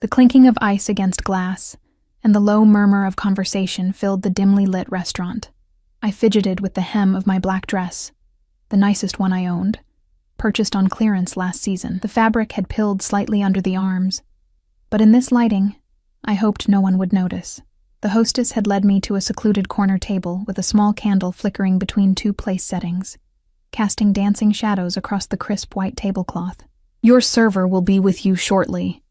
The clinking of ice against glass and the low murmur of conversation filled the dimly lit restaurant. I fidgeted with the hem of my black dress, the nicest one I owned, purchased on clearance last season. The fabric had pilled slightly under the arms, but in this lighting, I hoped no one would notice. The hostess had led me to a secluded corner table with a small candle flickering between two place settings, casting dancing shadows across the crisp white tablecloth. "Your server will be with you shortly,"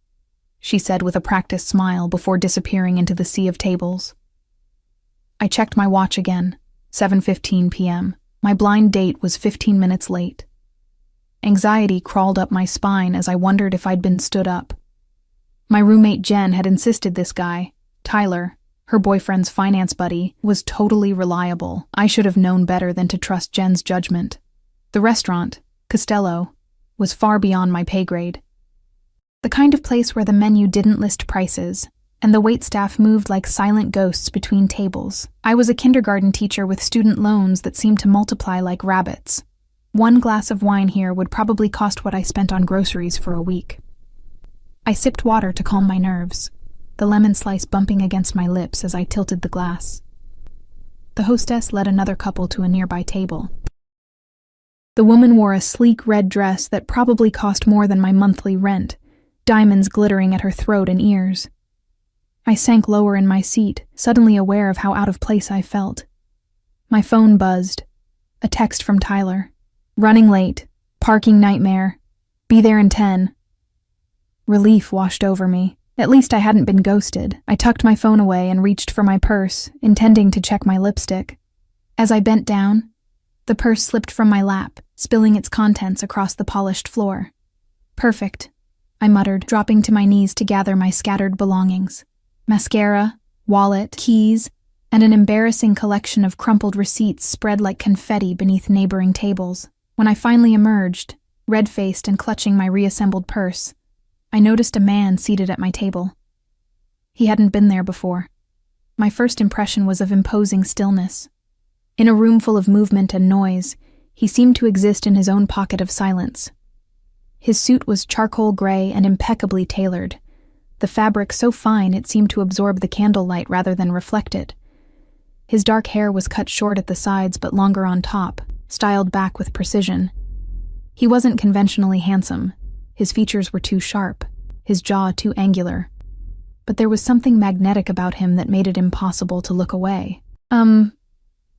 she said with a practiced smile before disappearing into the sea of tables. I checked my watch again, 7:15 p.m. My blind date was 15 minutes late. Anxiety crawled up my spine as I wondered if I'd been stood up. My roommate Jen had insisted this guy, Tyler, her boyfriend's finance buddy, was totally reliable. I should have known better than to trust Jen's judgment. The restaurant, Costello, was far beyond my pay grade. The kind of place where the menu didn't list prices, and the waitstaff moved like silent ghosts between tables. I was a kindergarten teacher with student loans that seemed to multiply like rabbits. One glass of wine here would probably cost what I spent on groceries for a week. I sipped water to calm my nerves, the lemon slice bumping against my lips as I tilted the glass. The hostess led another couple to a nearby table. The woman wore a sleek red dress that probably cost more than my monthly rent, diamonds glittering at her throat and ears. I sank lower in my seat, suddenly aware of how out of place I felt. My phone buzzed. A text from Tyler. "Running late. Parking nightmare. Be there in 10. Relief washed over me. At least I hadn't been ghosted. I tucked my phone away and reached for my purse, intending to check my lipstick. As I bent down, the purse slipped from my lap, spilling its contents across the polished floor. "Perfect," I muttered, dropping to my knees to gather my scattered belongings. Mascara, wallet, keys, and an embarrassing collection of crumpled receipts spread like confetti beneath neighboring tables. When I finally emerged, red-faced and clutching my reassembled purse, I noticed a man seated at my table. He hadn't been there before. My first impression was of imposing stillness. In a room full of movement and noise, he seemed to exist in his own pocket of silence. His suit was charcoal gray and impeccably tailored, the fabric so fine it seemed to absorb the candlelight rather than reflect it. His dark hair was cut short at the sides but longer on top, styled back with precision. He wasn't conventionally handsome. His features were too sharp, his jaw too angular. But there was something magnetic about him that made it impossible to look away.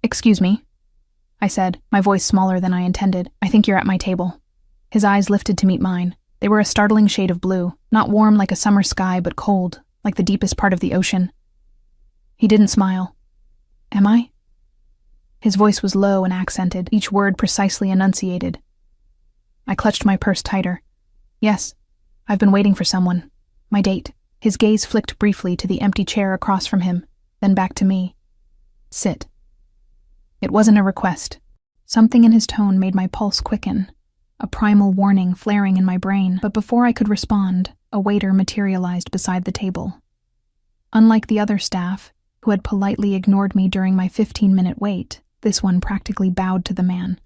Excuse me," I said, my voice smaller than I intended. "I think you're at my table." His eyes lifted to meet mine. They were a startling shade of blue, not warm like a summer sky, but cold, like the deepest part of the ocean. He didn't smile. "Am I?" His voice was low and accented, each word precisely enunciated. I clutched my purse tighter. "Yes, I've been waiting for someone. My date." His gaze flicked briefly to the empty chair across from him, then back to me. "Sit." It wasn't a request. Something in his tone made my pulse quicken, a primal warning flaring in my brain, but before I could respond, a waiter materialized beside the table. Unlike the other staff, who had politely ignored me during my 15-minute wait, this one practically bowed to the man.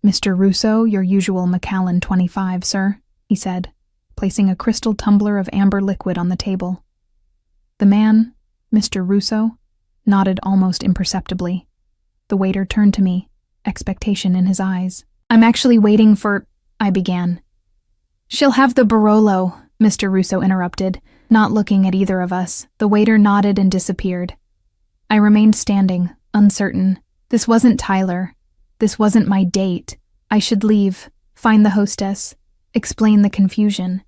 "Mr. Russo, your usual Macallan 25, sir," he said, placing a crystal tumbler of amber liquid on the table. The man, Mr. Russo, nodded almost imperceptibly. The waiter turned to me, expectation in his eyes. "I'm actually waiting for—" I began. "She'll have the Barolo," Mr. Russo interrupted, not looking at either of us. The waiter nodded and disappeared. I remained standing, uncertain. This wasn't Tyler. This wasn't my date. I should leave, find the hostess, explain the confusion.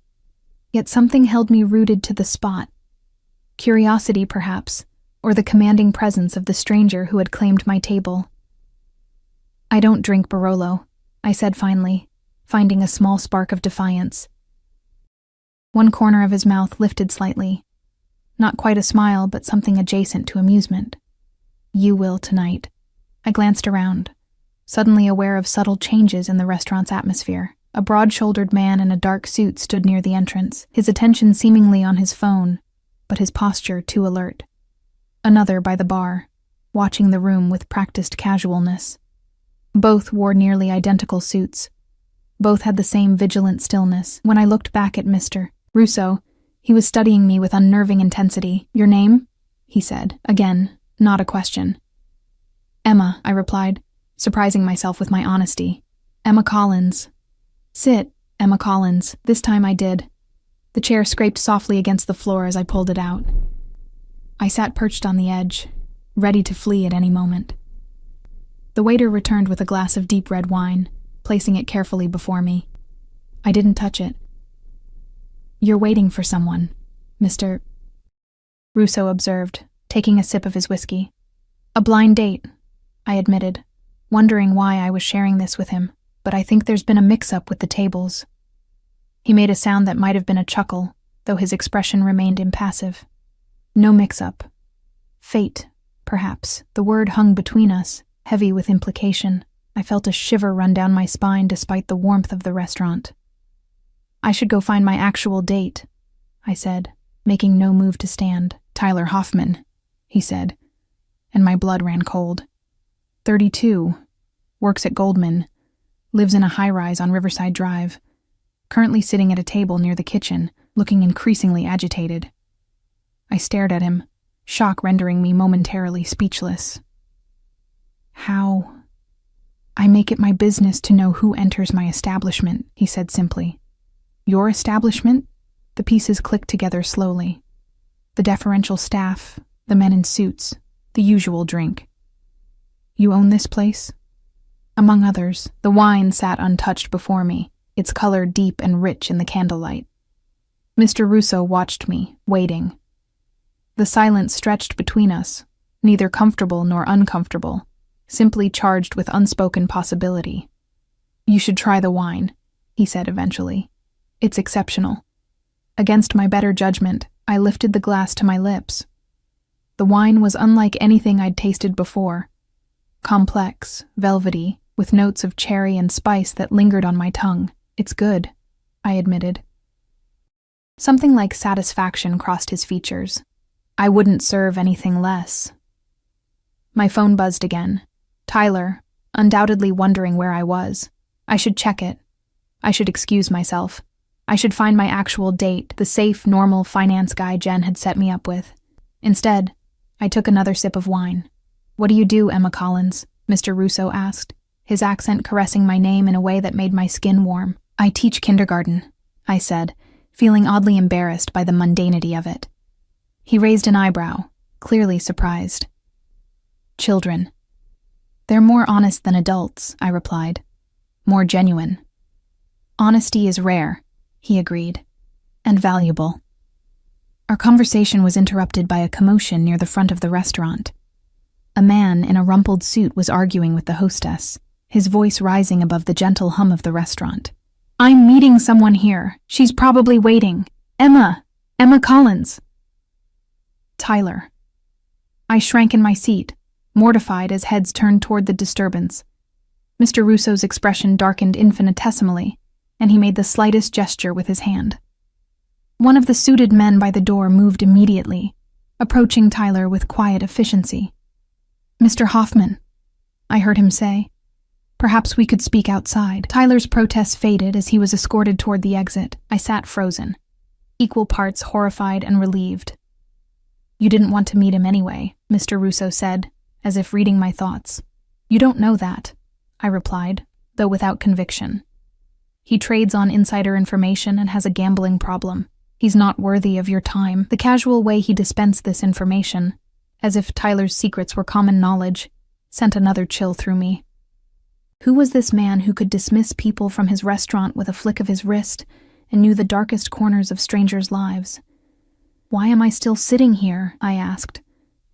Yet something held me rooted to the spot. Curiosity, perhaps, or the commanding presence of the stranger who had claimed my table. "I don't drink Barolo," I said finally, finding a small spark of defiance. One corner of his mouth lifted slightly. Not quite a smile, but something adjacent to amusement. "You will tonight." I glanced around, suddenly aware of subtle changes in the restaurant's atmosphere. A broad-shouldered man in a dark suit stood near the entrance, his attention seemingly on his phone, but his posture too alert. Another by the bar, watching the room with practiced casualness. Both wore nearly identical suits. Both had the same vigilant stillness. When I looked back at Mr. Russo, He was studying me with unnerving intensity. "Your name?" he said. Again, not a question. "Emma," I replied, surprising myself with my honesty. "Emma Collins." "Sit, Emma Collins." This time I did. The chair scraped softly against the floor as I pulled it out. I sat perched on the edge, ready to flee at any moment. The waiter returned with a glass of deep red wine, placing it carefully before me. I didn't touch it. "You're waiting for someone, Mr. Russo observed, taking a sip of his whiskey. "A blind date," I admitted, wondering why I was sharing this with him, "but I think there's been a mix-up with the tables." He made a sound that might have been a chuckle, though his expression remained impassive. "No mix-up. Fate, perhaps." The word hung between us, heavy with implication. I felt a shiver run down my spine despite the warmth of the restaurant. "I should go find my actual date," I said, making no move to stand. "Tyler Hoffman," he said, and my blood ran cold. 32, works at Goldman, lives in a high-rise on Riverside Drive, currently sitting at a table near the kitchen, looking increasingly agitated. I stared at him, shock rendering me momentarily speechless. "How? I make it my business to know who enters my establishment," he said simply. "Your establishment?" The pieces clicked together slowly. The deferential staff, the men in suits, the usual drink. "You own this place?" Among others, the wine sat untouched before me, its color deep and rich in the candlelight. Mr. Russo watched me, waiting. The silence stretched between us, neither comfortable nor uncomfortable, simply charged with unspoken possibility. "You should try the wine," he said eventually. "It's exceptional." Against my better judgment, I lifted the glass to my lips. The wine was unlike anything I'd tasted before. Complex, velvety, with notes of cherry and spice that lingered on my tongue. "It's good," I admitted. Something like satisfaction crossed his features. "I wouldn't serve anything less." My phone buzzed again. Tyler, undoubtedly wondering where I was. I should check it. I should excuse myself. I should find my actual date, the safe, normal finance guy Jen had set me up with. Instead, I took another sip of wine. "What do you do, Emma Collins?" Mr. Russo asked, his accent caressing my name in a way that made my skin warm. "I teach kindergarten," I said, feeling oddly embarrassed by the mundanity of it. He raised an eyebrow, clearly surprised. "Children. They're more honest than adults," I replied. "More genuine." "Honesty is rare," he agreed, "and valuable." Our conversation was interrupted by a commotion near the front of the restaurant. A man in a rumpled suit was arguing with the hostess, his voice rising above the gentle hum of the restaurant. "I'm meeting someone here. She's probably waiting. Emma Collins." Tyler. I shrank in my seat, mortified as heads turned toward the disturbance. Mr. Russo's expression darkened infinitesimally, and he made the slightest gesture with his hand. One of the suited men by the door moved immediately, approaching Tyler with quiet efficiency. "Mr. Hoffman," I heard him say. "Perhaps we could speak outside." Tyler's protest faded as he was escorted toward the exit. I sat frozen, equal parts horrified and relieved. "You didn't want to meet him anyway," Mr. Russo said, as if reading my thoughts. "You don't know that," I replied, though without conviction. "He trades on insider information and has a gambling problem. He's not worthy of your time." The casual way he dispensed this information, as if Tyler's secrets were common knowledge, sent another chill through me. Who was this man who could dismiss people from his restaurant with a flick of his wrist and knew the darkest corners of strangers' lives? "Why am I still sitting here?" I asked,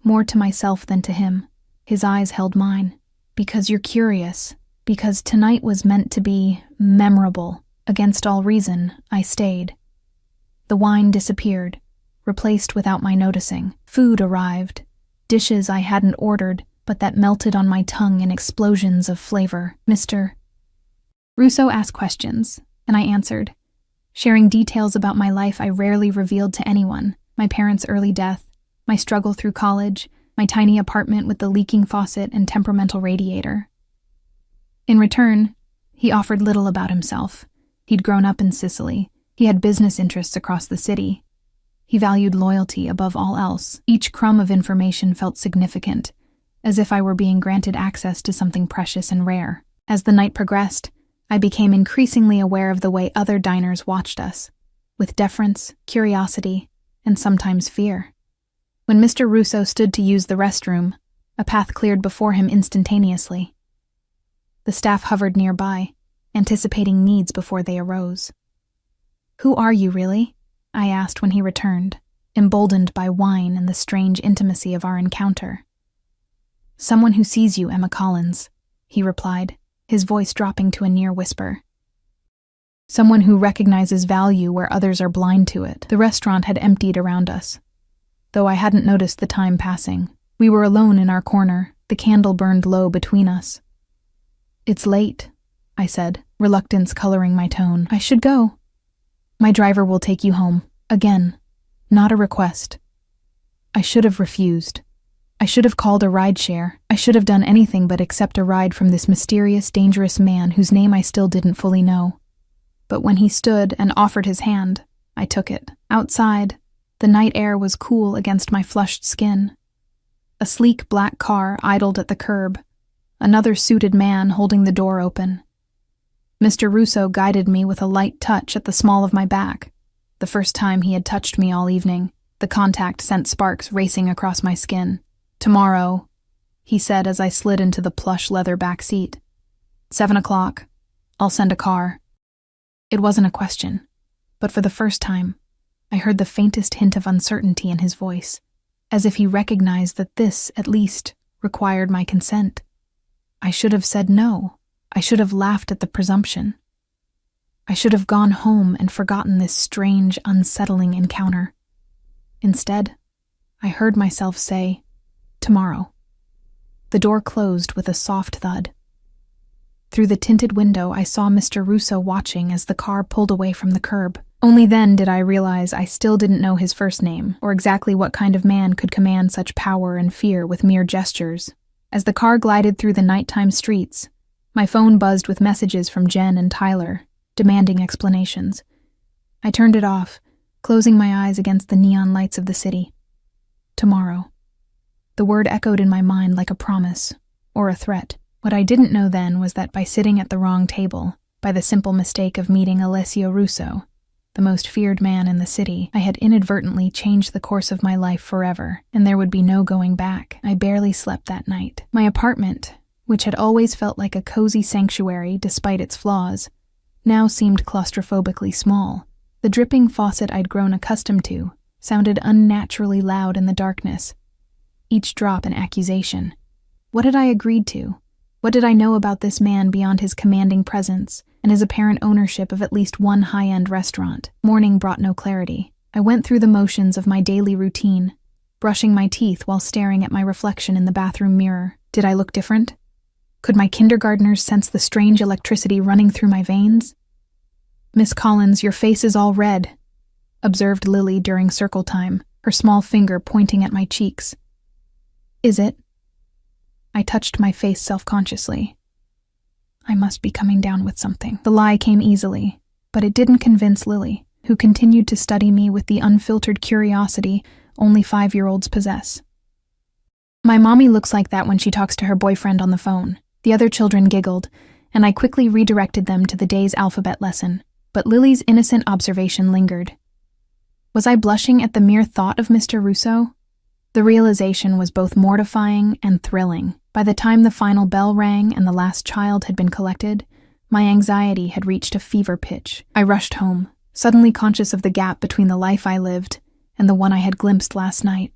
more to myself than to him. His eyes held mine. "Because you're curious. Because tonight was meant to be memorable. Against all reason, I stayed." The wine disappeared, replaced without my noticing. Food arrived, dishes I hadn't ordered, but that melted on my tongue in explosions of flavor. Mr. Russo asked questions, and I answered, sharing details about my life I rarely revealed to anyone: my parents' early death, my struggle through college, my tiny apartment with the leaking faucet and temperamental radiator. In return, he offered little about himself. He'd grown up in Sicily. He had business interests across the city. He valued loyalty above all else. Each crumb of information felt significant, as if I were being granted access to something precious and rare. As the night progressed, I became increasingly aware of the way other diners watched us, with deference, curiosity, and sometimes fear. When Mr. Russo stood to use the restroom, a path cleared before him instantaneously. The staff hovered nearby, anticipating needs before they arose. "Who are you, really?" I asked when he returned, emboldened by wine and the strange intimacy of our encounter. "Someone who sees you, Emma Collins," he replied, his voice dropping to a near whisper. "Someone who recognizes value where others are blind to it." The restaurant had emptied around us, though I hadn't noticed the time passing. We were alone in our corner, the candle burned low between us. "It's late," I said, reluctance coloring my tone. "I should go. My driver will take you home. Again, not a request." I should have refused. I should have called a rideshare. I should have done anything but accept a ride from this mysterious, dangerous man whose name I still didn't fully know. But when he stood and offered his hand, I took it. Outside, the night air was cool against my flushed skin. A sleek black car idled at the curb, another suited man holding the door open. Mr. Russo guided me with a light touch at the small of my back. The first time he had touched me all evening, the contact sent sparks racing across my skin. "Tomorrow," he said as I slid into the plush leather back seat. 7 o'clock. I'll send a car." It wasn't a question, but for the first time, I heard the faintest hint of uncertainty in his voice, as if he recognized that this, at least, required my consent. I should have said no. I should have laughed at the presumption. I should have gone home and forgotten this strange, unsettling encounter. Instead, I heard myself say, "Tomorrow." The door closed with a soft thud. Through the tinted window, I saw Mr. Russo watching as the car pulled away from the curb. Only then did I realize I still didn't know his first name, or exactly what kind of man could command such power and fear with mere gestures. As the car glided through the nighttime streets, my phone buzzed with messages from Jen and Tyler, demanding explanations. I turned it off, closing my eyes against the neon lights of the city. Tomorrow. The word echoed in my mind like a promise, or a threat. What I didn't know then was that by sitting at the wrong table, by the simple mistake of meeting Alessio Russo, the most feared man in the city, I had inadvertently changed the course of my life forever, and there would be no going back. I barely slept that night. My apartment, which had always felt like a cozy sanctuary despite its flaws, now seemed claustrophobically small. The dripping faucet I'd grown accustomed to sounded unnaturally loud in the darkness, each drop an accusation. What had I agreed to? What did I know about this man beyond his commanding presence and his apparent ownership of at least one high-end restaurant? Morning brought no clarity. I went through the motions of my daily routine, brushing my teeth while staring at my reflection in the bathroom mirror. Did I look different? Could my kindergartners sense the strange electricity running through my veins? "Miss Collins, your face is all red," observed Lily during circle time, her small finger pointing at my cheeks. "Is it?" I touched my face self-consciously. I must be coming down with something. The lie came easily, but it didn't convince Lily, who continued to study me with the unfiltered curiosity only 5-year-olds possess. "My mommy looks like that when she talks to her boyfriend on the phone." The other children giggled, and I quickly redirected them to the day's alphabet lesson, but Lily's innocent observation lingered. Was I blushing at the mere thought of Mr. Russo? The realization was both mortifying and thrilling. By the time the final bell rang and the last child had been collected, my anxiety had reached a fever pitch. I rushed home, suddenly conscious of the gap between the life I lived and the one I had glimpsed last night.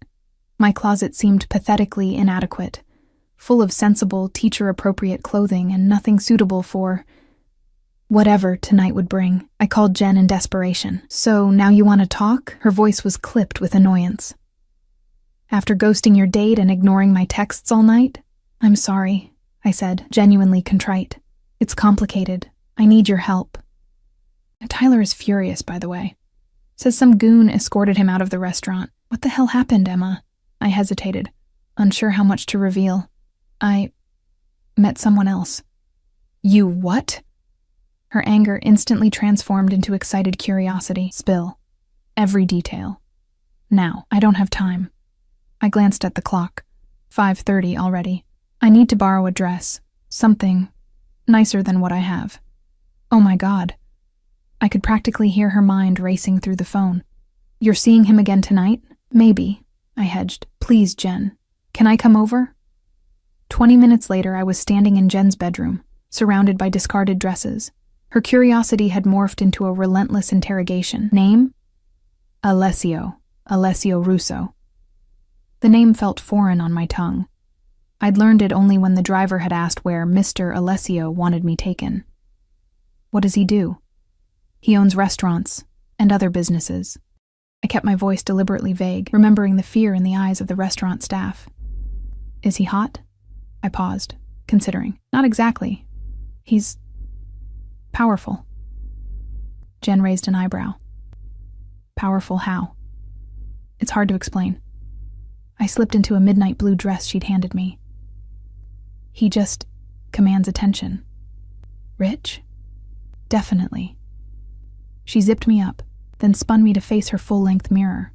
My closet seemed pathetically inadequate, full of sensible, teacher-appropriate clothing and nothing suitable for whatever tonight would bring. I called Jen in desperation. "So, now you want to talk?" Her voice was clipped with annoyance. "After ghosting your date and ignoring my texts all night?" "I'm sorry," I said, genuinely contrite. "It's complicated. I need your help." Tyler is furious, by the way. Says some goon escorted him out of the restaurant. What the hell happened, Emma? I hesitated, unsure how much to reveal. I met someone else. You what? Her anger instantly transformed into excited curiosity. Spill. Every detail. Now. I don't have time. I glanced at the clock. 5:30 already. I need to borrow a dress. Something nicer than what I have. Oh my God. I could practically hear her mind racing through the phone. You're seeing him again tonight? Maybe. I hedged. Please, Jen. Can I come over? 20 minutes later, I was standing in Jen's bedroom, surrounded by discarded dresses. Her curiosity had morphed into a relentless interrogation. Name? Alessio Russo. The name felt foreign on my tongue. I'd learned it only when the driver had asked where Mr. Alessio wanted me taken. What does he do? He owns restaurants and other businesses. I kept my voice deliberately vague, remembering the fear in the eyes of the restaurant staff. Is he hot? I paused, considering. Not exactly. He's powerful. Jen raised an eyebrow. Powerful how? It's hard to explain. I slipped into a midnight blue dress she'd handed me. He just commands attention. Rich? Definitely. She zipped me up, then spun me to face her full-length mirror.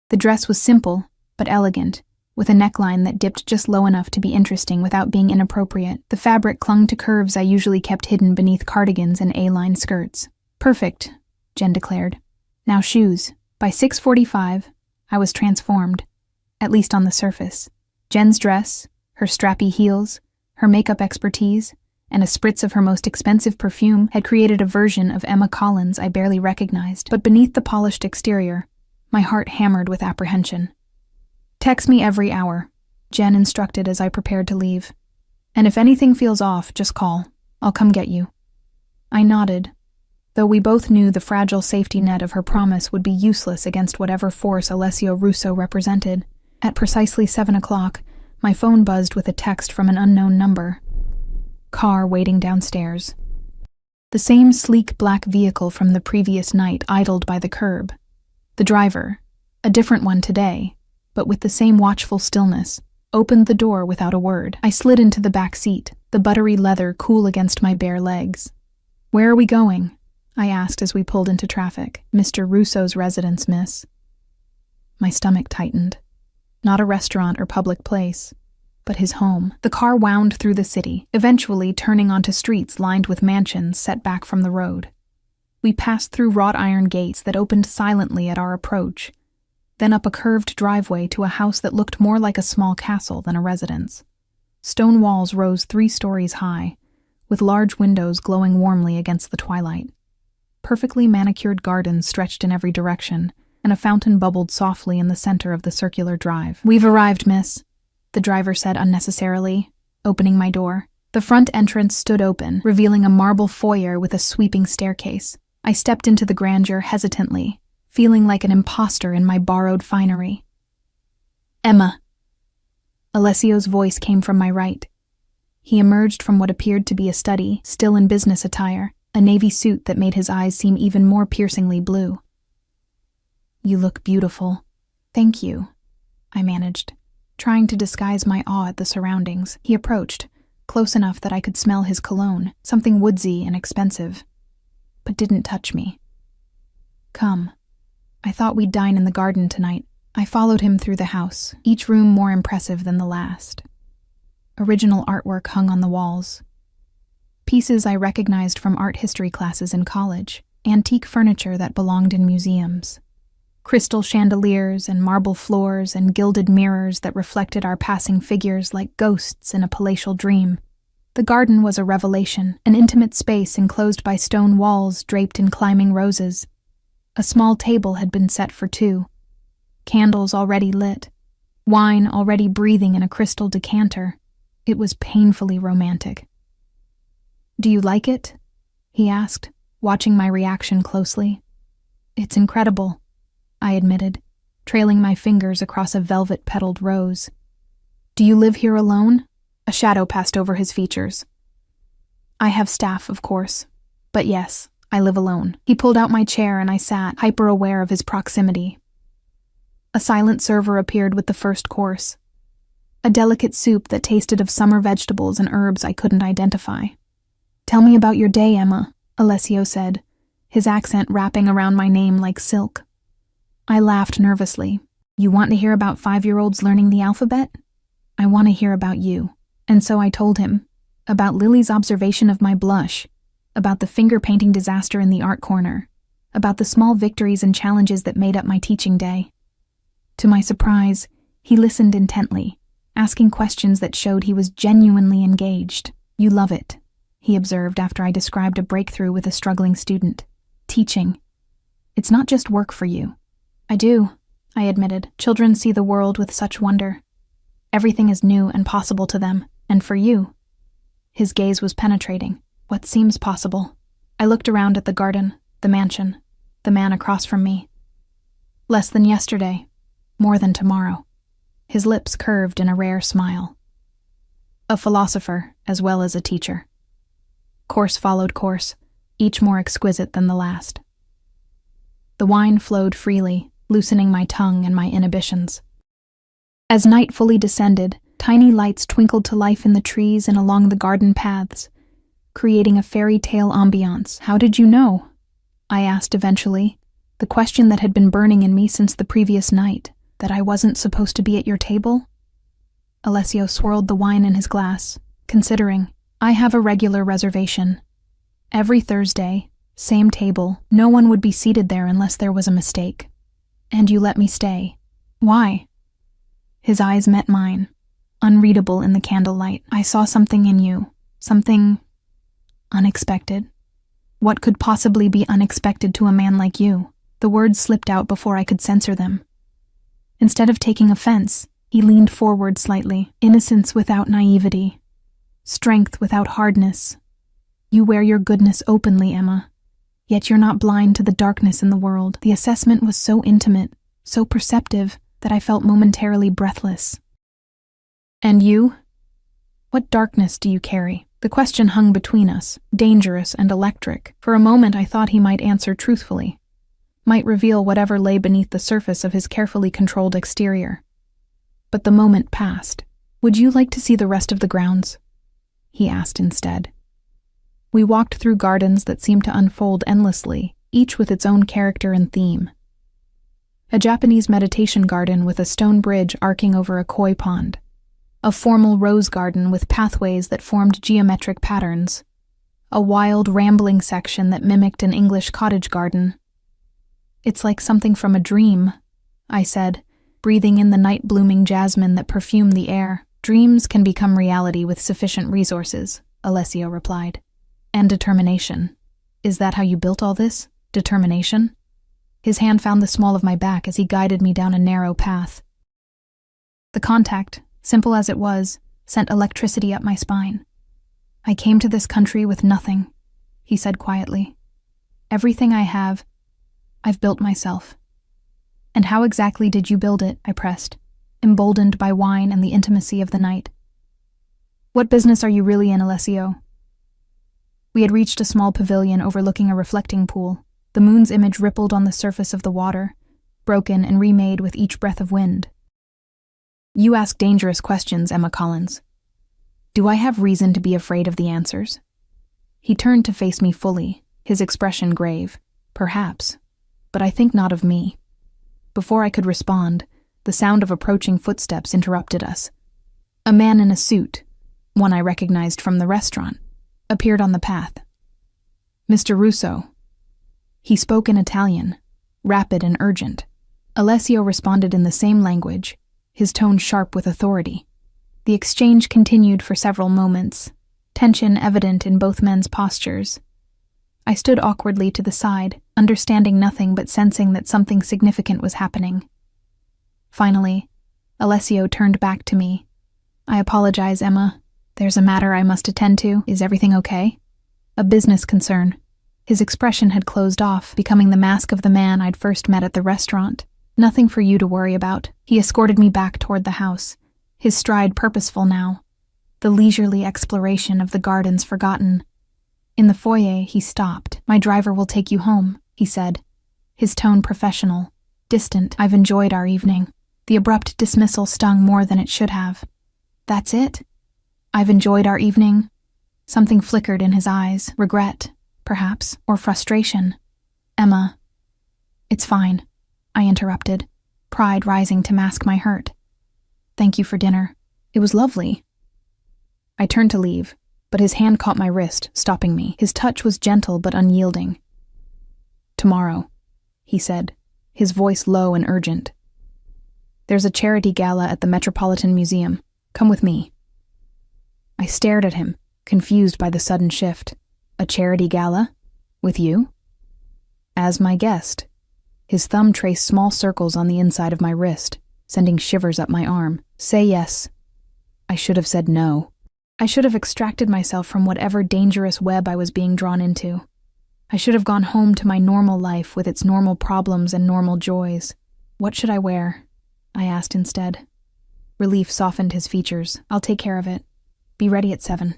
The dress was simple, but elegant, with a neckline that dipped just low enough to be interesting without being inappropriate. The fabric clung to curves I usually kept hidden beneath cardigans and A-line skirts. Perfect, Jen declared. Now shoes. By 6:45, I was transformed, at least on the surface. Jen's dress, her strappy heels, her makeup expertise, and a spritz of her most expensive perfume had created a version of Emma Collins I barely recognized. But beneath the polished exterior, my heart hammered with apprehension. Text me every hour, Jen instructed as I prepared to leave. And if anything feels off, just call. I'll come get you. I nodded, though we both knew the fragile safety net of her promise would be useless against whatever force Alessio Russo represented. At precisely 7 o'clock, my phone buzzed with a text from an unknown number. Car waiting downstairs. The same sleek black vehicle from the previous night idled by the curb. The driver, a different one today, but with the same watchful stillness, opened the door without a word. I slid into the back seat, the buttery leather cool against my bare legs. Where are we going? I asked as we pulled into traffic. Mr. Russo's residence, miss. My stomach tightened. Not a restaurant or public place, but his home. The car wound through the city, eventually turning onto streets lined with mansions set back from the road. We passed through wrought iron gates that opened silently at our approach, then up a curved driveway to a house that looked more like a small castle than a residence. Stone walls rose 3 stories high, with large windows glowing warmly against the twilight. Perfectly manicured gardens stretched in every direction, and a fountain bubbled softly in the center of the circular drive. We've arrived, miss, the driver said unnecessarily, opening my door. The front entrance stood open, revealing a marble foyer with a sweeping staircase. I stepped into the grandeur hesitantly, feeling like an imposter in my borrowed finery. Emma. Alessio's voice came from my right. He emerged from what appeared to be a study, still in business attire, a navy suit that made his eyes seem even more piercingly blue. You look beautiful. Thank you, I managed, trying to disguise my awe at the surroundings. He approached, close enough that I could smell his cologne, something woodsy and expensive, but didn't touch me. Come. I thought we'd dine in the garden tonight. I followed him through the house, each room more impressive than the last. Original artwork hung on the walls. Pieces I recognized from art history classes in college, antique furniture that belonged in museums. Crystal chandeliers and marble floors and gilded mirrors that reflected our passing figures like ghosts in a palatial dream. The garden was a revelation, an intimate space enclosed by stone walls draped in climbing roses. A small table had been set for 2. Candles already lit. Wine already breathing in a crystal decanter. It was painfully romantic. Do you like it? He asked, watching my reaction closely. It's incredible, I admitted, trailing my fingers across a velvet-petaled rose. Do you live here alone? A shadow passed over his features. I have staff, of course, but yes, I live alone. He pulled out my chair and I sat, hyper-aware of his proximity. A silent server appeared with the first course. A delicate soup that tasted of summer vegetables and herbs I couldn't identify. Tell me about your day, Emma, Alessio said, his accent wrapping around my name like silk. I laughed nervously. You want to hear about 5-year-olds learning the alphabet? I want to hear about you. And so I told him about Lily's observation of my blush, about the finger-painting disaster in the art corner, about the small victories and challenges that made up my teaching day. To my surprise, he listened intently, asking questions that showed he was genuinely engaged. You love it, he observed after I described a breakthrough with a struggling student. Teaching. It's not just work for you. I do, I admitted. Children see the world with such wonder. Everything is new and possible to them, and for you. His gaze was penetrating. What seems possible? I looked around at the garden, the mansion, the man across from me. Less than yesterday, more than tomorrow. His lips curved in a rare smile. A philosopher as well as a teacher. Course followed course, each more exquisite than the last. The wine flowed freely, loosening my tongue and my inhibitions. As night fully descended, tiny lights twinkled to life in the trees and along the garden paths, creating a fairy tale ambiance. How did you know? I asked eventually, the question that had been burning in me since the previous night, that I wasn't supposed to be at your table? Alessio swirled the wine in his glass, considering. I have a regular reservation. Every Thursday, same table, no one would be seated there unless there was a mistake. And you let me stay. Why? His eyes met mine, unreadable in the candlelight. I saw something in you, something unexpected. What could possibly be unexpected to a man like you? The words slipped out before I could censor them. Instead of taking offense, he leaned forward slightly. Innocence without naivety. Strength without hardness. You wear your goodness openly, Emma. Yet you're not blind to the darkness in the world. The assessment was so intimate, so perceptive, that I felt momentarily breathless. And you? What darkness do you carry? The question hung between us, dangerous and electric. For a moment I thought he might answer truthfully, might reveal whatever lay beneath the surface of his carefully controlled exterior. But the moment passed. Would you like to see the rest of the grounds? He asked instead. We walked through gardens that seemed to unfold endlessly, each with its own character and theme. A Japanese meditation garden with a stone bridge arcing over a koi pond. A formal rose garden with pathways that formed geometric patterns. A wild, rambling section that mimicked an English cottage garden. It's like something from a dream, I said, breathing in the night-blooming jasmine that perfumed the air. Dreams can become reality with sufficient resources, Alessio replied. And determination. Is that how you built all this? Determination? His hand found the small of my back as he guided me down a narrow path. The contact, simple as it was, sent electricity up my spine. I came to this country with nothing, he said quietly. Everything I have, I've built myself. And how exactly did you build it? I pressed, emboldened by wine and the intimacy of the night. What business are you really in, Alessio? We had reached a small pavilion overlooking a reflecting pool. The moon's image rippled on the surface of the water, broken and remade with each breath of wind. You ask dangerous questions, Emma Collins. Do I have reason to be afraid of the answers? He turned to face me fully, his expression grave. Perhaps, but I think not of me. Before I could respond, the sound of approaching footsteps interrupted us. A man in a suit, one I recognized from the restaurant, appeared on the path. Mr. Russo. He spoke in Italian, rapid and urgent. Alessio responded in the same language, his tone sharp with authority. The exchange continued for several moments, tension evident in both men's postures. I stood awkwardly to the side, understanding nothing but sensing that something significant was happening. Finally, Alessio turned back to me. I apologize, Emma. There's a matter I must attend to. Is everything okay? A business concern. His expression had closed off, becoming the mask of the man I'd first met at the restaurant. Nothing for you to worry about. He escorted me back toward the house, his stride purposeful now, the leisurely exploration of the gardens forgotten. In the foyer, he stopped. My driver will take you home, he said, his tone professional, distant. I've enjoyed our evening. The abrupt dismissal stung more than it should have. That's it? I've enjoyed our evening. Something flickered in his eyes, regret, perhaps, or frustration. Emma, it's fine. I interrupted, pride rising to mask my hurt. Thank you for dinner. It was lovely. I turned to leave, but his hand caught my wrist, stopping me. His touch was gentle but unyielding. Tomorrow, he said, his voice low and urgent. There's a charity gala at the Metropolitan Museum. Come with me. I stared at him, confused by the sudden shift. A charity gala? With you? As my guest. His thumb traced small circles on the inside of my wrist, sending shivers up my arm. Say yes. I should have said no. I should have extracted myself from whatever dangerous web I was being drawn into. I should have gone home to my normal life with its normal problems and normal joys. What should I wear? I asked instead. Relief softened his features. I'll take care of it. Be ready at 7.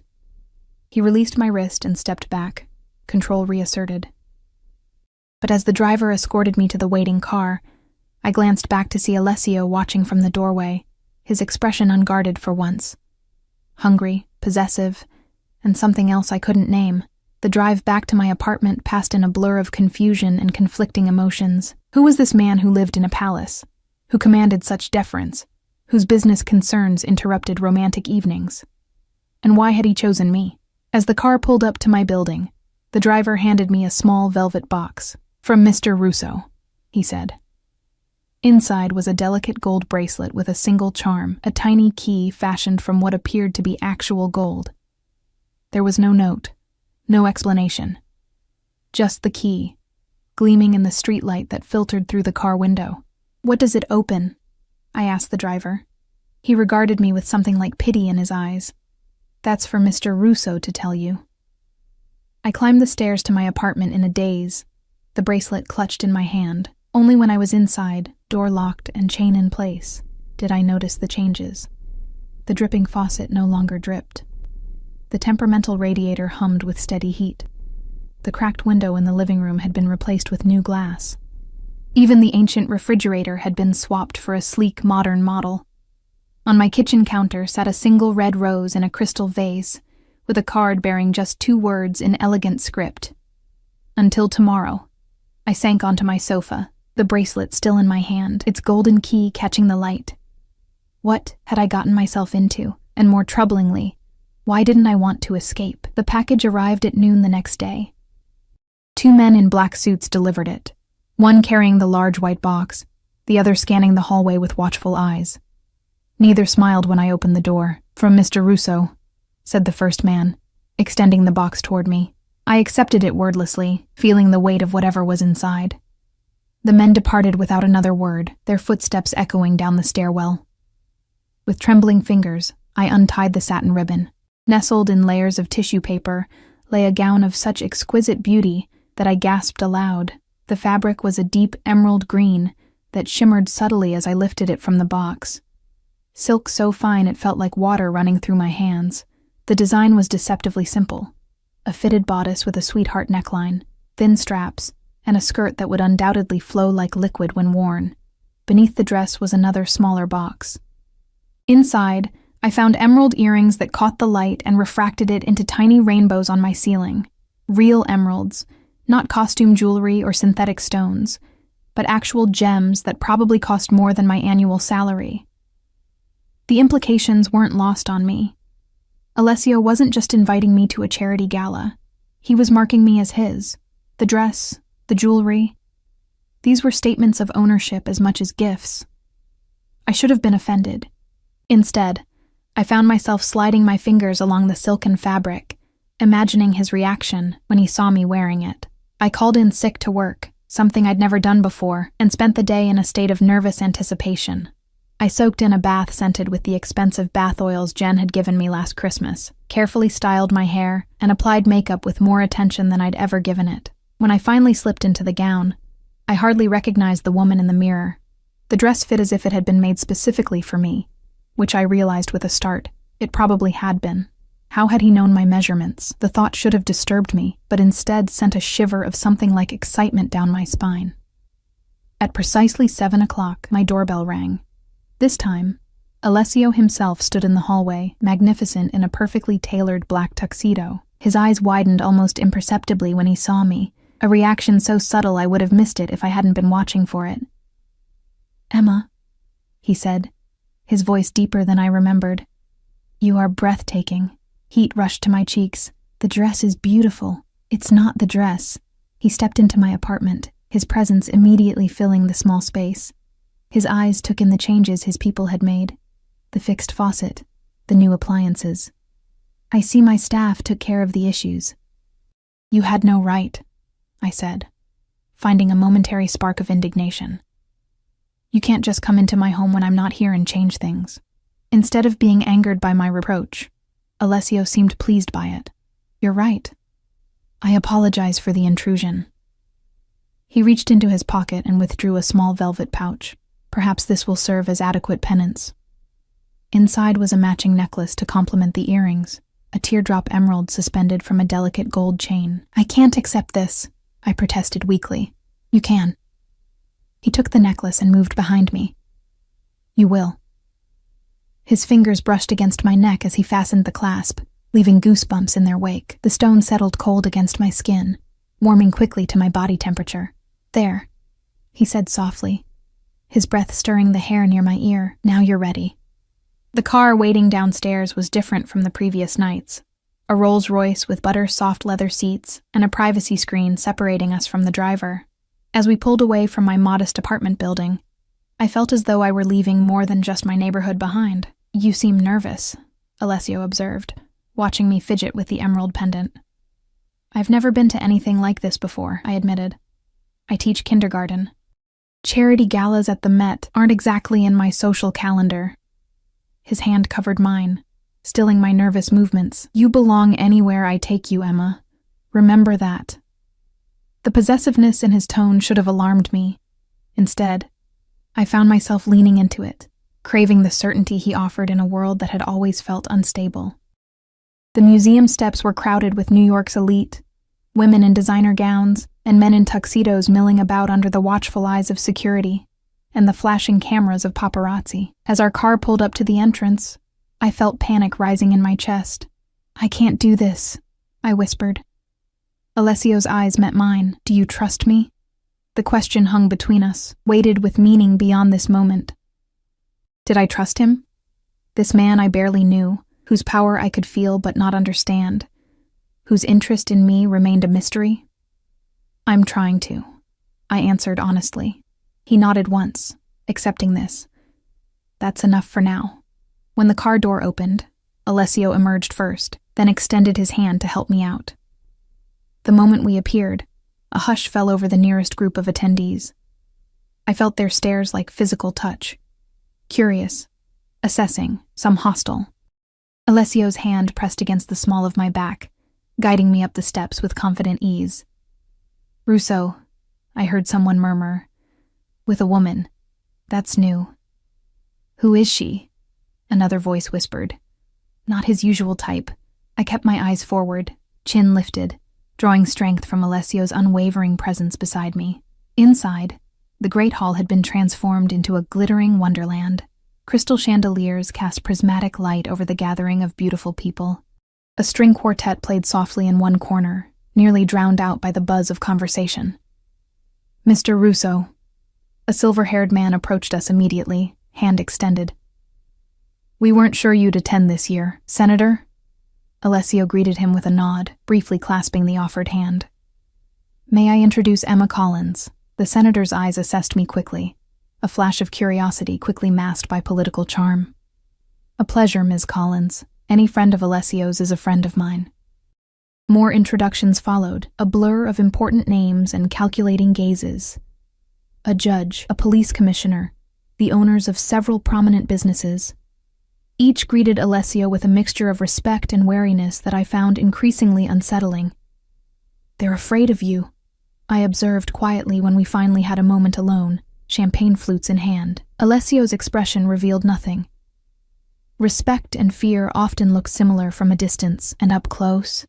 He released my wrist and stepped back, control reasserted. But as the driver escorted me to the waiting car, I glanced back to see Alessio watching from the doorway, his expression unguarded for once. Hungry, possessive, and something else I couldn't name. The drive back to my apartment passed in a blur of confusion and conflicting emotions. Who was this man who lived in a palace, who commanded such deference, whose business concerns interrupted romantic evenings? And why had he chosen me? As the car pulled up to my building, the driver handed me a small velvet box. From Mr. Russo, he said. Inside was a delicate gold bracelet with a single charm, a tiny key fashioned from what appeared to be actual gold. There was no note, no explanation. Just the key, gleaming in the streetlight that filtered through the car window. What does it open? I asked the driver. He regarded me with something like pity in his eyes. That's for Mr. Russo to tell you. I climbed the stairs to my apartment in a daze, the bracelet clutched in my hand. Only when I was inside, door locked and chain in place, did I notice the changes. The dripping faucet no longer dripped. The temperamental radiator hummed with steady heat. The cracked window in the living room had been replaced with new glass. Even the ancient refrigerator had been swapped for a sleek, modern model. On my kitchen counter sat a single red rose in a crystal vase, with a card bearing just 2 words in elegant script. Until tomorrow. I sank onto my sofa, the bracelet still in my hand, its golden key catching the light. What had I gotten myself into? And more troublingly, why didn't I want to escape? The package arrived at noon the next day. 2 men in black suits delivered it, one carrying the large white box, the other scanning the hallway with watchful eyes. Neither smiled when I opened the door. From Mr. Russo, said the first man, extending the box toward me. I accepted it wordlessly, feeling the weight of whatever was inside. The men departed without another word, their footsteps echoing down the stairwell. With trembling fingers, I untied the satin ribbon. Nestled in layers of tissue paper lay a gown of such exquisite beauty that I gasped aloud. The fabric was a deep emerald green that shimmered subtly as I lifted it from the box. Silk so fine it felt like water running through my hands. The design was deceptively simple. A fitted bodice with a sweetheart neckline, thin straps, and a skirt that would undoubtedly flow like liquid when worn. Beneath the dress was another smaller box. Inside, I found emerald earrings that caught the light and refracted it into tiny rainbows on my ceiling. Real emeralds, not costume jewelry or synthetic stones, but actual gems that probably cost more than my annual salary. The implications weren't lost on me. Alessio wasn't just inviting me to a charity gala. He was marking me as his. The dress, the jewelry. These were statements of ownership as much as gifts. I should have been offended. Instead, I found myself sliding my fingers along the silken fabric, imagining his reaction when he saw me wearing it. I called in sick to work, something I'd never done before, and spent the day in a state of nervous anticipation. I soaked in a bath scented with the expensive bath oils Jen had given me last Christmas, carefully styled my hair, and applied makeup with more attention than I'd ever given it. When I finally slipped into the gown, I hardly recognized the woman in the mirror. The dress fit as if it had been made specifically for me, which I realized with a start. It probably had been. How had he known my measurements? The thought should have disturbed me, but instead sent a shiver of something like excitement down my spine. At precisely 7 o'clock, my doorbell rang. This time, Alessio himself stood in the hallway, magnificent in a perfectly tailored black tuxedo. His eyes widened almost imperceptibly when he saw me, a reaction so subtle I would have missed it if I hadn't been watching for it. "Emma," he said, his voice deeper than I remembered. "You are breathtaking." Heat rushed to my cheeks. "The dress is beautiful." "It's not the dress." He stepped into my apartment, his presence immediately filling the small space. His eyes took in the changes his people had made. The fixed faucet, the new appliances. "I see my staff took care of the issues." "You had no right," I said, finding a momentary spark of indignation. "You can't just come into my home when I'm not here and change things." Instead of being angered by my reproach, Alessio seemed pleased by it. "You're right. I apologize for the intrusion." He reached into his pocket and withdrew a small velvet pouch. "Perhaps this will serve as adequate penance." Inside was a matching necklace to complement the earrings, a teardrop emerald suspended from a delicate gold chain. "I can't accept this," I protested weakly. "You can." He took the necklace and moved behind me. "You will." His fingers brushed against my neck as he fastened the clasp, leaving goosebumps in their wake. The stone settled cold against my skin, warming quickly to my body temperature. "There," he said softly, his breath stirring the hair near my ear. "Now you're ready." The car waiting downstairs was different from the previous nights. A Rolls-Royce with butter-soft leather seats and a privacy screen separating us from the driver. As we pulled away from my modest apartment building, I felt as though I were leaving more than just my neighborhood behind. "You seem nervous," Alessio observed, watching me fidget with the emerald pendant. "I've never been to anything like this before," I admitted. "I teach kindergarten. Charity galas at the Met aren't exactly in my social calendar." His hand covered mine, stilling my nervous movements. "You belong anywhere I take you, Emma. Remember that." The possessiveness in his tone should have alarmed me. Instead, I found myself leaning into it, craving the certainty he offered in a world that had always felt unstable. The museum steps were crowded with New York's elite, women in designer gowns and men in tuxedos milling about under the watchful eyes of security and the flashing cameras of paparazzi. As our car pulled up to the entrance, I felt panic rising in my chest. "I can't do this," I whispered. Alessio's eyes met mine. "Do you trust me?" The question hung between us, weighted with meaning beyond this moment. Did I trust him? This man I barely knew, whose power I could feel but not understand, whose interest in me remained a mystery? "I'm trying to," I answered honestly. He nodded once, accepting this. "That's enough for now." When the car door opened, Alessio emerged first, then extended his hand to help me out. The moment we appeared, a hush fell over the nearest group of attendees. I felt their stares like physical touch. Curious, assessing, some hostile. Alessio's hand pressed against the small of my back, guiding me up the steps with confident ease. "Russo," I heard someone murmur. "With a woman. That's new." "Who is she?" Another voice whispered. Not his usual type. I kept my eyes forward, chin lifted, drawing strength from Alessio's unwavering presence beside me. Inside, the great hall had been transformed into a glittering wonderland. Crystal chandeliers cast prismatic light over the gathering of beautiful people. A string quartet played softly in one corner, nearly drowned out by the buzz of conversation. "Mr. Russo." A silver-haired man approached us immediately, hand extended. "We weren't sure you'd attend this year, Senator." Alessio greeted him with a nod, briefly clasping the offered hand. "May I introduce Emma Collins?" The senator's eyes assessed me quickly, a flash of curiosity quickly masked by political charm. "A pleasure, Ms. Collins. Any friend of Alessio's is a friend of mine." More introductions followed, a blur of important names and calculating gazes. A judge, a police commissioner, the owners of several prominent businesses. Each greeted Alessio with a mixture of respect and wariness that I found increasingly unsettling. "They're afraid of you," I observed quietly when we finally had a moment alone, champagne flutes in hand. Alessio's expression revealed nothing. Respect and fear often look similar from a distance, and up close.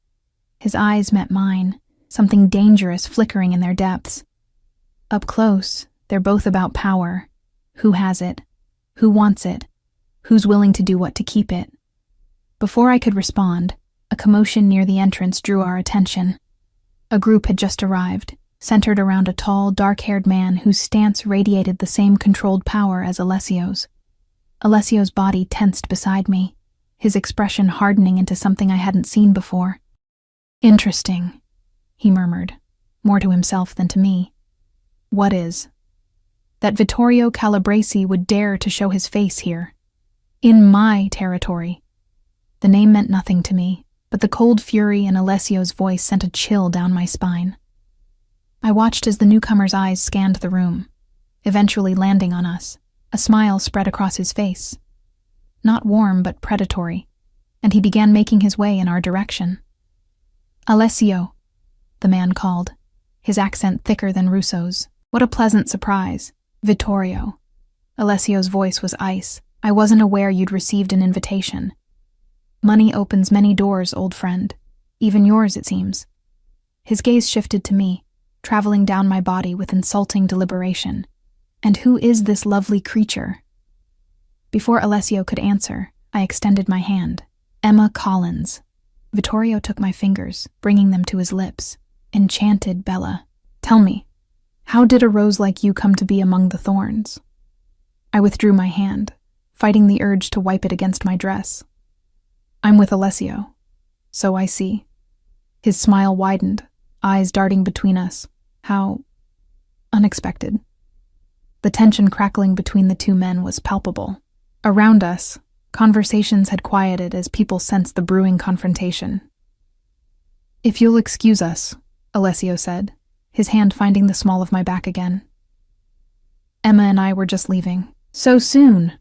His eyes met mine, something dangerous flickering in their depths. Up close, they're both about power. Who has it? Who wants it? Who's willing to do what to keep it? Before I could respond, a commotion near the entrance drew our attention. A group had just arrived, centered around a tall, dark-haired man whose stance radiated the same controlled power as Alessio's. Alessio's body tensed beside me, his expression hardening into something I hadn't seen before. "Interesting," he murmured, more to himself than to me. "What is?" "That Vittorio Calabresi would dare to show his face here. In my territory." The name meant nothing to me, but the cold fury in Alessio's voice sent a chill down my spine. I watched as the newcomer's eyes scanned the room, eventually landing on us. A smile spread across his face. Not warm, but predatory, and he began making his way in our direction. "Alessio," the man called, his accent thicker than Russo's. "What a pleasant surprise." "Vittorio." Alessio's voice was ice. "I wasn't aware you'd received an invitation." "Money opens many doors, old friend. Even yours, it seems." His gaze shifted to me, traveling down my body with insulting deliberation. "And who is this lovely creature?" Before Alessio could answer, I extended my hand. "Emma Collins." Vittorio took my fingers, bringing them to his lips. "Enchanted, Bella. Tell me, how did a rose like you come to be among the thorns?" I withdrew my hand, fighting the urge to wipe it against my dress. "I'm with Alessio. So I see." His smile widened, eyes darting between us. How unexpected. The tension crackling between the two men was palpable. Around us, conversations had quieted as people sensed the brewing confrontation. "If you'll excuse us," Alessio said, his hand finding the small of my back again. "Emma and I were just leaving." "So soon?"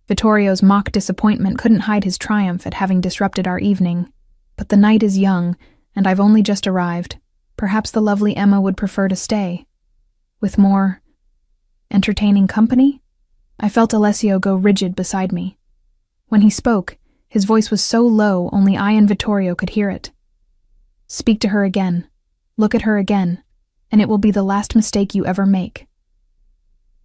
Vittorio's mock disappointment couldn't hide his triumph at having disrupted our evening. "But the night is young, and I've only just arrived. Perhaps the lovely Emma would prefer to stay. With more entertaining company?" I felt Alessio go rigid beside me. When he spoke, his voice was so low only I and Vittorio could hear it. "Speak to her again. Look at her again, and it will be the last mistake you ever make."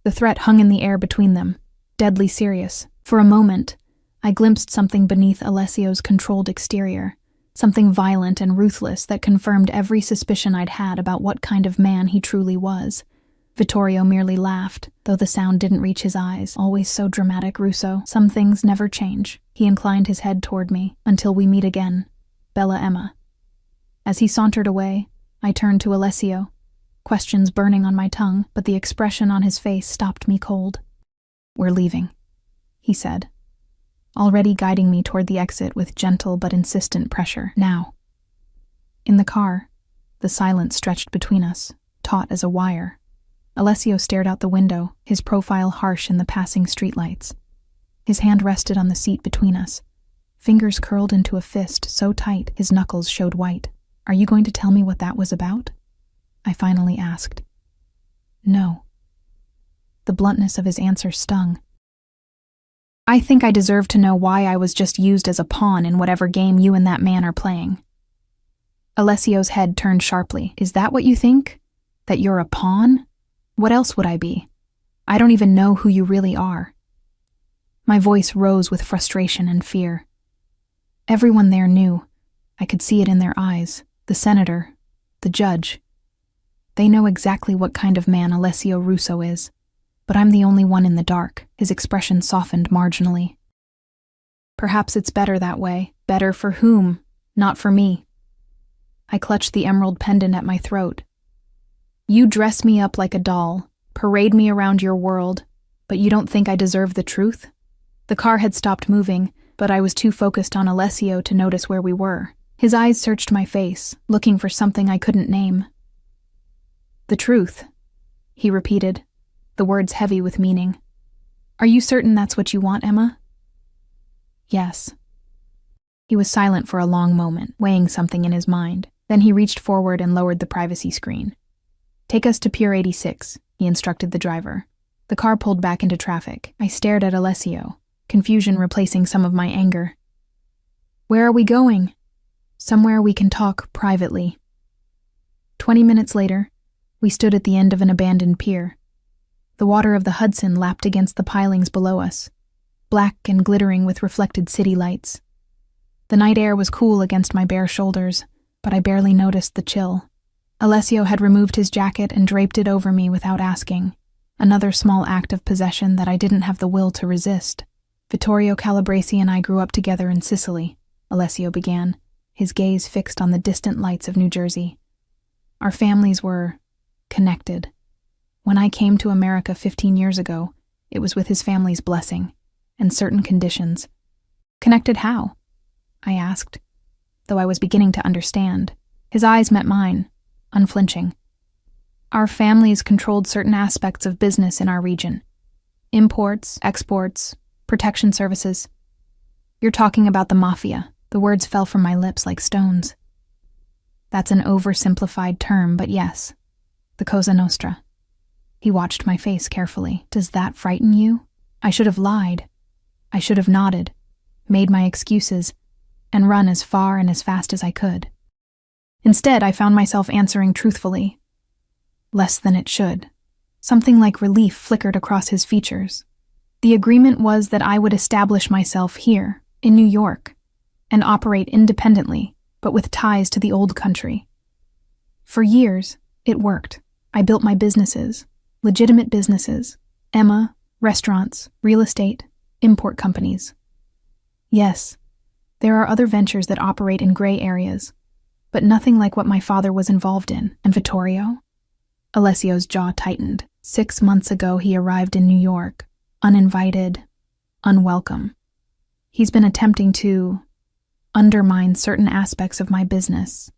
The threat hung in the air between them, deadly serious. For a moment, I glimpsed something beneath Alessio's controlled exterior, something violent and ruthless that confirmed every suspicion I'd had about what kind of man he truly was. Vittorio merely laughed, though the sound didn't reach his eyes. "Always so dramatic, Russo. Some things never change." He inclined his head toward me. "Until we meet again. Bella Emma." As he sauntered away, I turned to Alessio, questions burning on my tongue, but the expression on his face stopped me cold. "We're leaving," he said, already guiding me toward the exit with gentle but insistent pressure. "Now." In the car, the silence stretched between us, taut as a wire. Alessio stared out the window, his profile harsh in the passing streetlights. His hand rested on the seat between us, fingers curled into a fist so tight his knuckles showed white. "Are you going to tell me what that was about?" I finally asked. "No." The bluntness of his answer stung. "I think I deserve to know why I was just used as a pawn in whatever game you and that man are playing." Alessio's head turned sharply. "Is that what you think? That you're a pawn? What else would I be? I don't even know who you really are." My voice rose with frustration and fear. Everyone there knew. I could see it in their eyes. The senator, the judge. They know exactly what kind of man Alessio Russo is. But I'm the only one in the dark. His expression softened marginally. "Perhaps it's better that way. Better for whom? Not for me." I clutched the emerald pendant at my throat. "You dress me up like a doll, parade me around your world, but you don't think I deserve the truth?" The car had stopped moving, but I was too focused on Alessio to notice where we were. His eyes searched my face, looking for something I couldn't name. "The truth," he repeated, the words heavy with meaning. "Are you certain that's what you want, Emma?" "Yes." He was silent for a long moment, weighing something in his mind. Then he reached forward and lowered the privacy screen. "Take us to Pier 86, he instructed the driver. The car pulled back into traffic. I stared at Alessio, confusion replacing some of my anger. "Where are we going?" "Somewhere we can talk privately." 20 minutes later, we stood at the end of an abandoned pier. The water of the Hudson lapped against the pilings below us, black and glittering with reflected city lights. The night air was cool against my bare shoulders, but I barely noticed the chill. Alessio had removed his jacket and draped it over me without asking. Another small act of possession that I didn't have the will to resist. Vittorio Calabresi and I grew up together in Sicily, Alessio began, his gaze fixed on the distant lights of New Jersey. Our families were connected. When I came to America 15 years ago, it was with his family's blessing and certain conditions. Connected how? I asked, though I was beginning to understand. His eyes met mine, unflinching. Our families controlled certain aspects of business in our region. Imports, exports, protection services. You're talking about the Mafia. The words fell from my lips like stones. That's an oversimplified term, but yes, the Cosa Nostra. He watched my face carefully. Does that frighten you? I should have lied. I should have nodded, made my excuses, and run as far and as fast as I could. Instead, I found myself answering truthfully. Less than it should. Something like relief flickered across his features. The agreement was that I would establish myself here, in New York, and operate independently, but with ties to the old country. For years, it worked. I built my businesses, legitimate businesses, Emma, restaurants, real estate, import companies. Yes, there are other ventures that operate in gray areas, but nothing like what my father was involved in. And Vittorio? Alessio's jaw tightened. 6 months ago, he arrived in New York, uninvited, unwelcome. He's been attempting to undermine certain aspects of my business.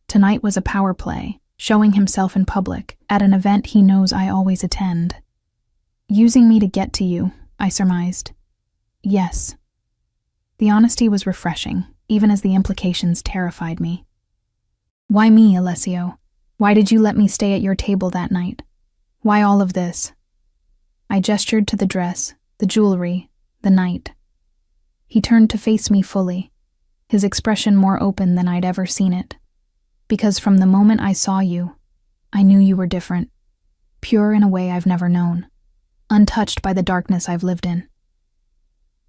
Tonight was a power play, showing himself in public at an event he knows I always attend. Using me to get to you, I surmised. Yes. The honesty was refreshing, even as the implications terrified me. Why me, Alessio? Why did you let me stay at your table that night? Why all of this? I gestured to the dress, the jewelry, the night. He turned to face me fully, his expression more open than I'd ever seen it. Because from the moment I saw you, I knew you were different, pure in a way I've never known, untouched by the darkness I've lived in.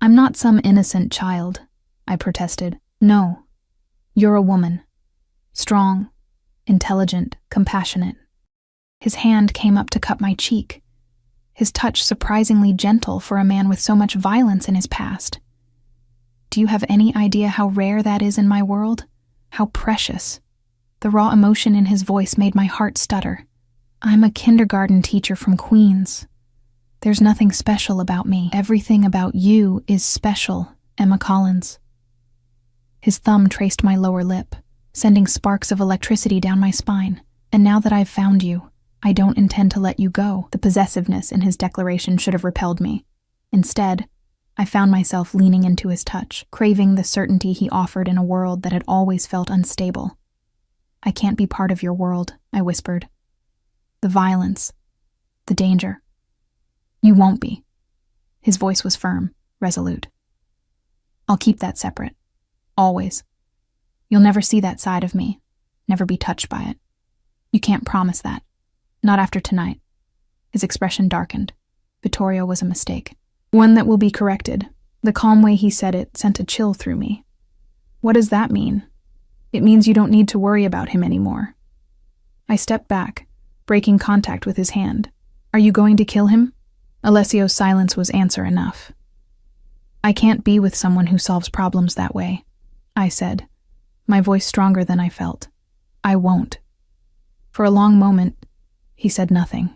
I'm not some innocent child, I protested. No, you're a woman. Strong, intelligent, compassionate. His hand came up to cup my cheek, his touch surprisingly gentle for a man with so much violence in his past. Do you have any idea how rare that is in my world? How precious? The raw emotion in his voice made my heart stutter. I'm a kindergarten teacher from Queens. There's nothing special about me. Everything about you is special, Emma Collins. His thumb traced my lower lip, sending sparks of electricity down my spine. And now that I've found you, I don't intend to let you go. The possessiveness in his declaration should have repelled me. Instead, I found myself leaning into his touch, craving the certainty he offered in a world that had always felt unstable. I can't be part of your world, I whispered. The violence, the danger. You won't be. His voice was firm, resolute. I'll keep that separate. Always. You'll never see that side of me, never be touched by it. You can't promise that. Not after tonight. His expression darkened. Vittorio was a mistake. One that will be corrected. The calm way he said it sent a chill through me. What does that mean? It means you don't need to worry about him anymore. I stepped back, breaking contact with his hand. Are you going to kill him? Alessio's silence was answer enough. I can't be with someone who solves problems that way, I said, my voice stronger than I felt. I won't. For a long moment, he said nothing,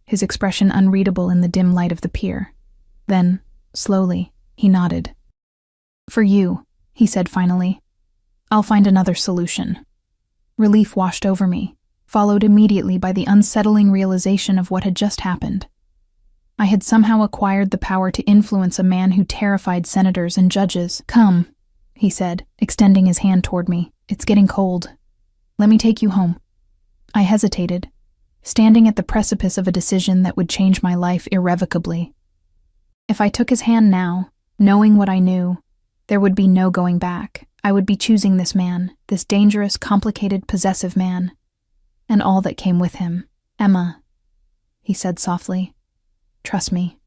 his expression unreadable in the dim light of the pier. Then, slowly, he nodded. For you, he said finally, I'll find another solution. Relief washed over me, followed immediately by the unsettling realization of what had just happened. I had somehow acquired the power to influence a man who terrified senators and judges. Come, he said, extending his hand toward me. It's getting cold. Let me take you home. I hesitated, standing at the precipice of a decision that would change my life irrevocably. If I took his hand now, knowing what I knew, there would be no going back. I would be choosing this man, this dangerous, complicated, possessive man, and all that came with him. Emma, he said softly, trust me.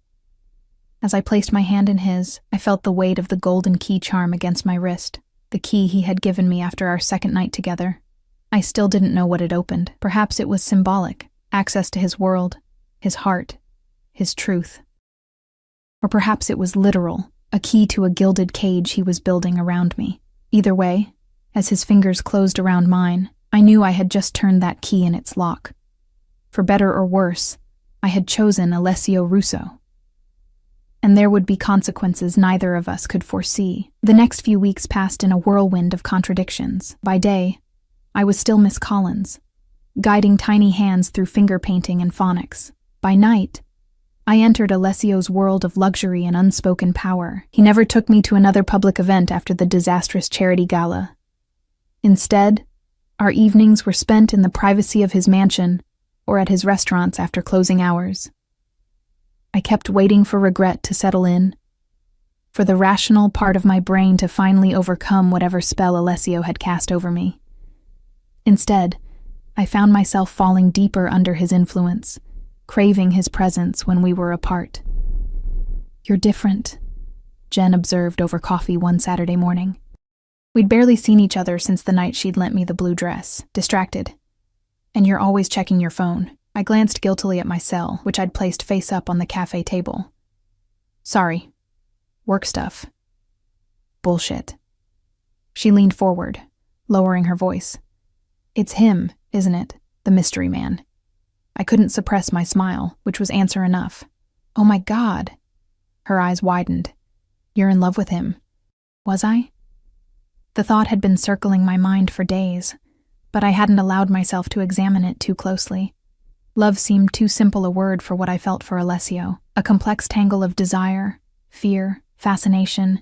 As I placed my hand in his, I felt the weight of the golden key charm against my wrist, the key he had given me after our second night together. I still didn't know what it opened. Perhaps it was symbolic, access to his world, his heart, his truth. Or perhaps it was literal, a key to a gilded cage he was building around me. Either way, as his fingers closed around mine, I knew I had just turned that key in its lock. For better or worse, I had chosen Alessio Russo. And there would be consequences neither of us could foresee. The next few weeks passed in a whirlwind of contradictions. By day, I was still Miss Collins, guiding tiny hands through finger painting and phonics. By night, I entered Alessio's world of luxury and unspoken power. He never took me to another public event after the disastrous charity gala. Instead, our evenings were spent in the privacy of his mansion or at his restaurants after closing hours. I kept waiting for regret to settle in, for the rational part of my brain to finally overcome whatever spell Alessio had cast over me. Instead, I found myself falling deeper under his influence, craving his presence when we were apart. "You're different," Jen observed over coffee one Saturday morning. We'd barely seen each other since the night she'd lent me the blue dress. "Distracted. And you're always checking your phone." I glanced guiltily at my cell, which I'd placed face up on the cafe table. "Sorry. Work stuff." "Bullshit." She leaned forward, lowering her voice. "It's him, isn't it? The mystery man." I couldn't suppress my smile, which was answer enough. "Oh my God." Her eyes widened. "You're in love with him." Was I? The thought had been circling my mind for days, but I hadn't allowed myself to examine it too closely. Love seemed too simple a word for what I felt for Alessio, a complex tangle of desire, fear, fascination,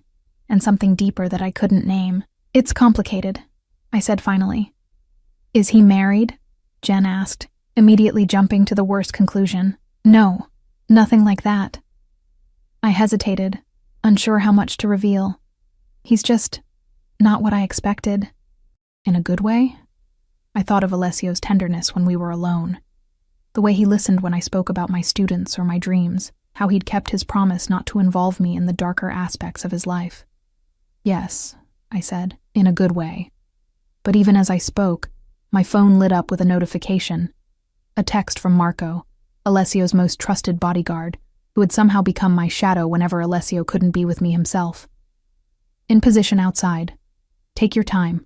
and something deeper that I couldn't name. "It's complicated," I said finally. "Is he married?" Jen asked, immediately jumping to the worst conclusion. "No, nothing like that." I hesitated, unsure how much to reveal. "He's just not what I expected." "In a good way?" I thought of Alessio's tenderness when we were alone. The way he listened when I spoke about my students or my dreams, how he'd kept his promise not to involve me in the darker aspects of his life. "Yes," I said, "in a good way." But even as I spoke, my phone lit up with a notification. A text from Marco, Alessio's most trusted bodyguard, who had somehow become my shadow whenever Alessio couldn't be with me himself. "In position outside. Take your time."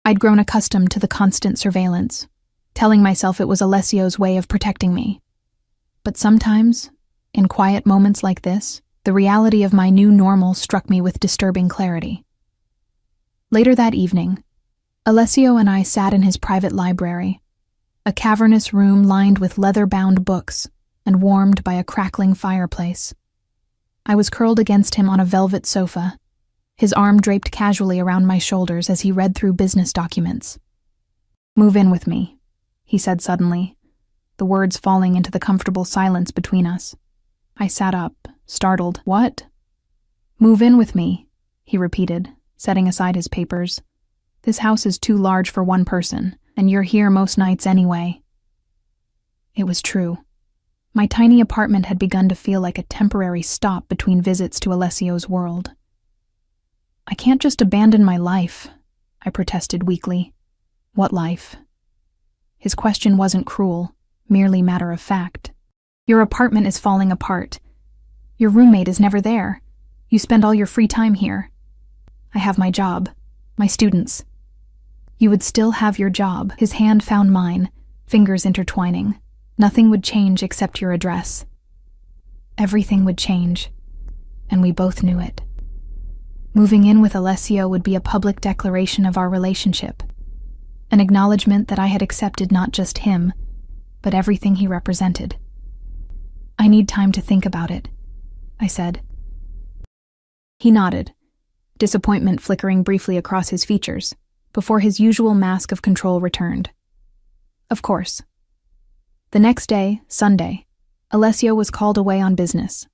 I'd grown accustomed to the constant surveillance, telling myself it was Alessio's way of protecting me. But sometimes, in quiet moments like this, the reality of my new normal struck me with disturbing clarity. Later that evening, Alessio and I sat in his private library, a cavernous room lined with leather-bound books and warmed by a crackling fireplace. I was curled against him on a velvet sofa, his arm draped casually around my shoulders as he read through business documents. "Move in with me," he said suddenly, the words falling into the comfortable silence between us. I sat up, startled. "What?" "Move in with me," he repeated, setting aside his papers. "This house is too large for one person, and you're here most nights anyway." It was true. My tiny apartment had begun to feel like a temporary stop between visits to Alessio's world. "I can't just abandon my life," I protested weakly. "What life?" His question wasn't cruel, merely matter of fact. "Your apartment is falling apart. Your roommate is never there. You spend all your free time here. I have my job, my students." "You would still have your job." His hand found mine, fingers intertwining. "Nothing would change except your address." Everything would change, and we both knew it. Moving in with Alessio would be a public declaration of our relationship, an acknowledgement that I had accepted not just him, but everything he represented. "I need time to think about it," I said. He nodded, disappointment flickering briefly across his features, before his usual mask of control returned. "Of course." The next day, Sunday, Alessio was called away on business.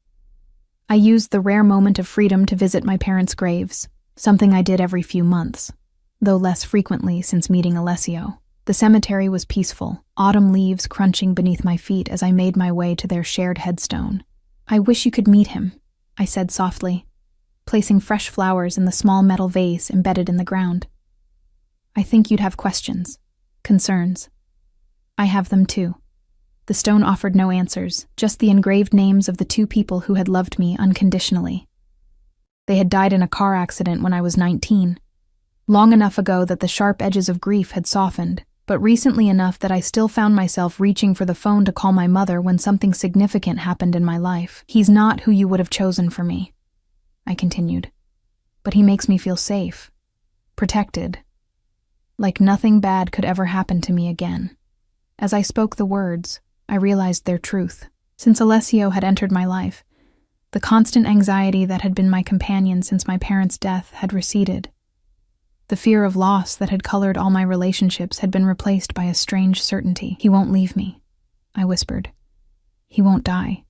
I used the rare moment of freedom to visit my parents' graves, something I did every few months, though less frequently since meeting Alessio. The cemetery was peaceful, autumn leaves crunching beneath my feet as I made my way to their shared headstone. "I wish you could meet him," I said softly, placing fresh flowers in the small metal vase embedded in the ground. "I think you'd have questions." Concerns. I have them too. The stone offered no answers, just the engraved names of the two people who had loved me unconditionally. They had died in a car accident when I was 19, long enough ago that the sharp edges of grief had softened, but recently enough that I still found myself reaching for the phone to call my mother when something significant happened in my life. He's not who you would have chosen for me, I continued, but he makes me feel safe, protected, like nothing bad could ever happen to me again. As I spoke the words, I realized their truth. Since Alessio had entered my life, the constant anxiety that had been my companion since my parents' death had receded. The fear of loss that had colored all my relationships had been replaced by a strange certainty. He won't leave me, I whispered. He won't die.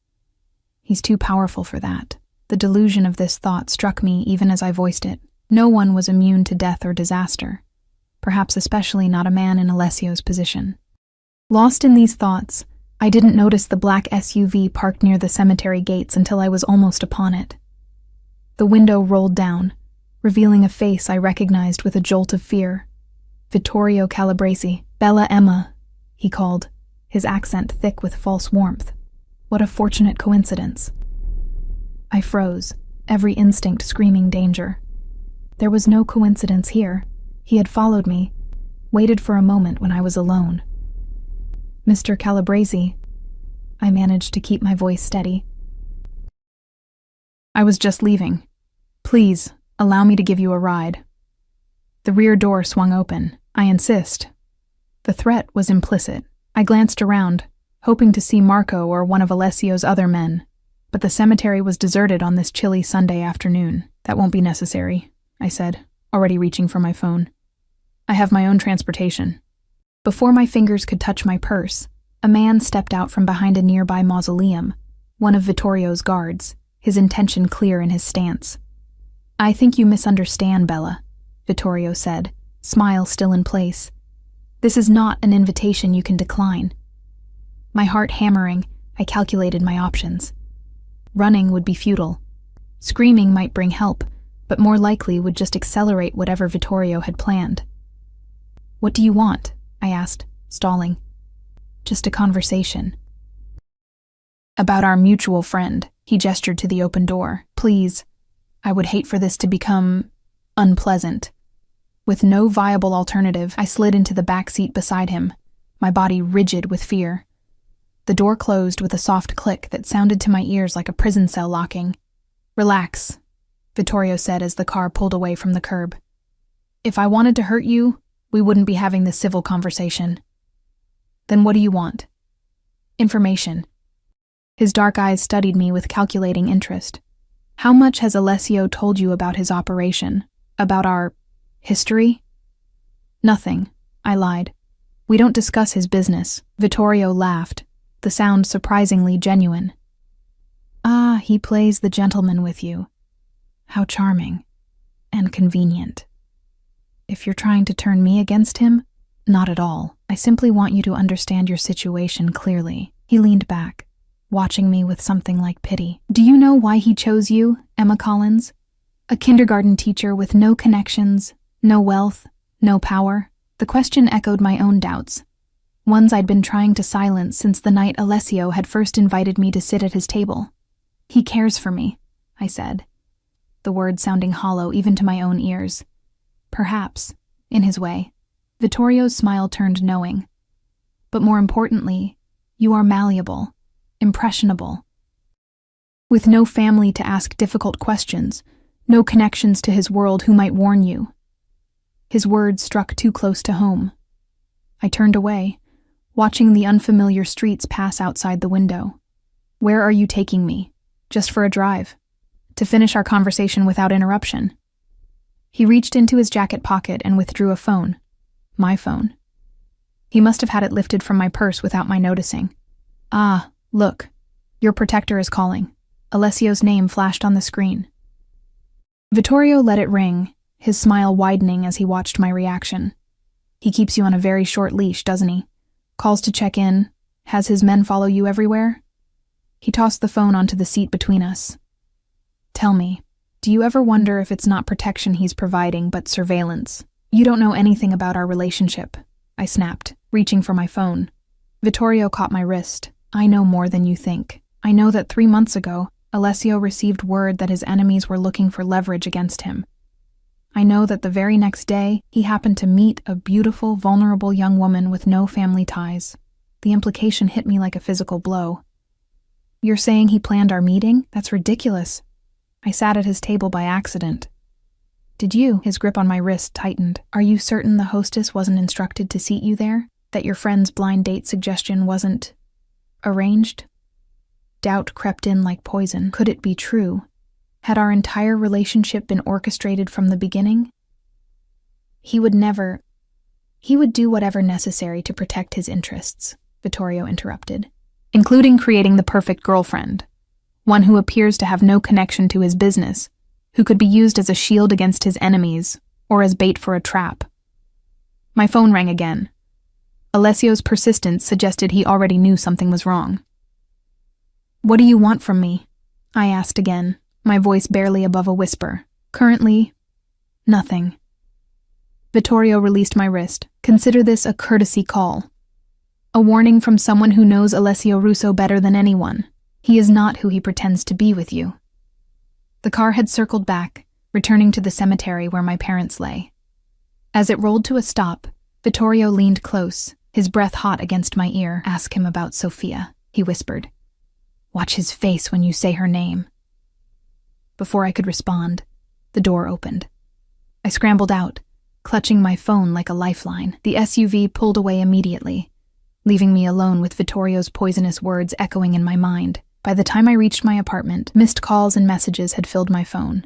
He's too powerful for that. The delusion of this thought struck me even as I voiced it. No one was immune to death or disaster, perhaps especially not a man in Alessio's position. Lost in these thoughts, I didn't notice the black SUV parked near the cemetery gates until I was almost upon it. The window rolled down, revealing a face I recognized with a jolt of fear. Vittorio Calabresi. "Bella Emma," he called, his accent thick with false warmth. What a fortunate coincidence. I froze, every instinct screaming danger. There was no coincidence here. He had followed me, waited for a moment when I was alone. "Mr. Calabresi," I managed to keep my voice steady. "I was just leaving. Please, allow me to give you a ride." The rear door swung open. "I insist." The threat was implicit. I glanced around, hoping to see Marco or one of Alessio's other men, but the cemetery was deserted on this chilly Sunday afternoon. "That won't be necessary," I said, already reaching for my phone. "I have my own transportation." Before my fingers could touch my purse, a man stepped out from behind a nearby mausoleum, one of Vittorio's guards, his intention clear in his stance. "I think you misunderstand, Bella," Vittorio said, smile still in place. "This is not an invitation you can decline." My heart hammering, I calculated my options. Running would be futile. Screaming might bring help, but more likely would just accelerate whatever Vittorio had planned. "What do you want?" I asked, stalling. "Just a conversation." "About our mutual friend," he gestured to the open door. "Please, I would hate for this to become unpleasant." With no viable alternative, I slid into the back seat beside him, my body rigid with fear. The door closed with a soft click that sounded to my ears like a prison cell locking. "Relax," Vittorio said as the car pulled away from the curb. "If I wanted to hurt you, we wouldn't be having this civil conversation." "Then what do you want?" "Information." His dark eyes studied me with calculating interest. "How much has Alessio told you about his operation? About our history?" "Nothing," I lied. "We don't discuss his business." Vittorio laughed, the sound surprisingly genuine. "Ah, he plays the gentleman with you. How charming. And convenient. If you're trying to turn me against him, not at all. I simply want you to understand your situation clearly." He leaned back, watching me with something like pity. "Do you know why he chose you, Emma Collins? A kindergarten teacher with no connections, no wealth, no power?" The question echoed my own doubts, ones I'd been trying to silence since the night Alessio had first invited me to sit at his table. "He cares for me," I said, the words sounding hollow even to my own ears. "Perhaps, in his way." Vittorio's smile turned knowing. "But more importantly, you are malleable, impressionable. With no family to ask difficult questions, no connections to his world who might warn you." His words struck too close to home. I turned away, watching the unfamiliar streets pass outside the window. "Where are you taking me? Just for a drive? To finish our conversation without interruption?" He reached into his jacket pocket and withdrew a phone. My phone. He must have had it lifted from my purse without my noticing. "Ah, look. Your protector is calling." Alessio's name flashed on the screen. Vittorio let it ring, his smile widening as he watched my reaction. "He keeps you on a very short leash, doesn't he? Calls to check in, has his men follow you everywhere?" He tossed the phone onto the seat between us. "Tell me, do you ever wonder if it's not protection he's providing, but surveillance? You don't know anything about our relationship," I snapped, reaching for my phone. Vittorio caught my wrist. I know more than you think. I know that 3 months ago, Alessio received word that his enemies were looking for leverage against him. I know that the very next day, he happened to meet a beautiful, vulnerable young woman with no family ties. The implication hit me like a physical blow. You're saying he planned our meeting? That's ridiculous. I sat at his table by accident. Did you? His grip on my wrist tightened. Are you certain the hostess wasn't instructed to seat you there? That your friend's blind date suggestion wasn't arranged? Doubt crept in like poison. Could it be true? Had our entire relationship been orchestrated from the beginning? He would do whatever necessary to protect his interests, Vittorio interrupted, including creating the perfect girlfriend, one who appears to have no connection to his business, who could be used as a shield against his enemies, or as bait for a trap. My phone rang again. Alessio's persistence suggested he already knew something was wrong. What do you want from me? I asked again, my voice barely above a whisper. Currently, nothing. Vittorio released my wrist. Consider this a courtesy call. A warning from someone who knows Alessio Russo better than anyone. He is not who he pretends to be with you. The car had circled back, returning to the cemetery where my parents lay. As it rolled to a stop, Vittorio leaned close, his breath hot against my ear. Ask him about Sofia, he whispered. Watch his face when you say her name. Before I could respond, the door opened. I scrambled out, clutching my phone like a lifeline. The SUV pulled away immediately, leaving me alone with Vittorio's poisonous words echoing in my mind. By the time I reached my apartment, missed calls and messages had filled my phone.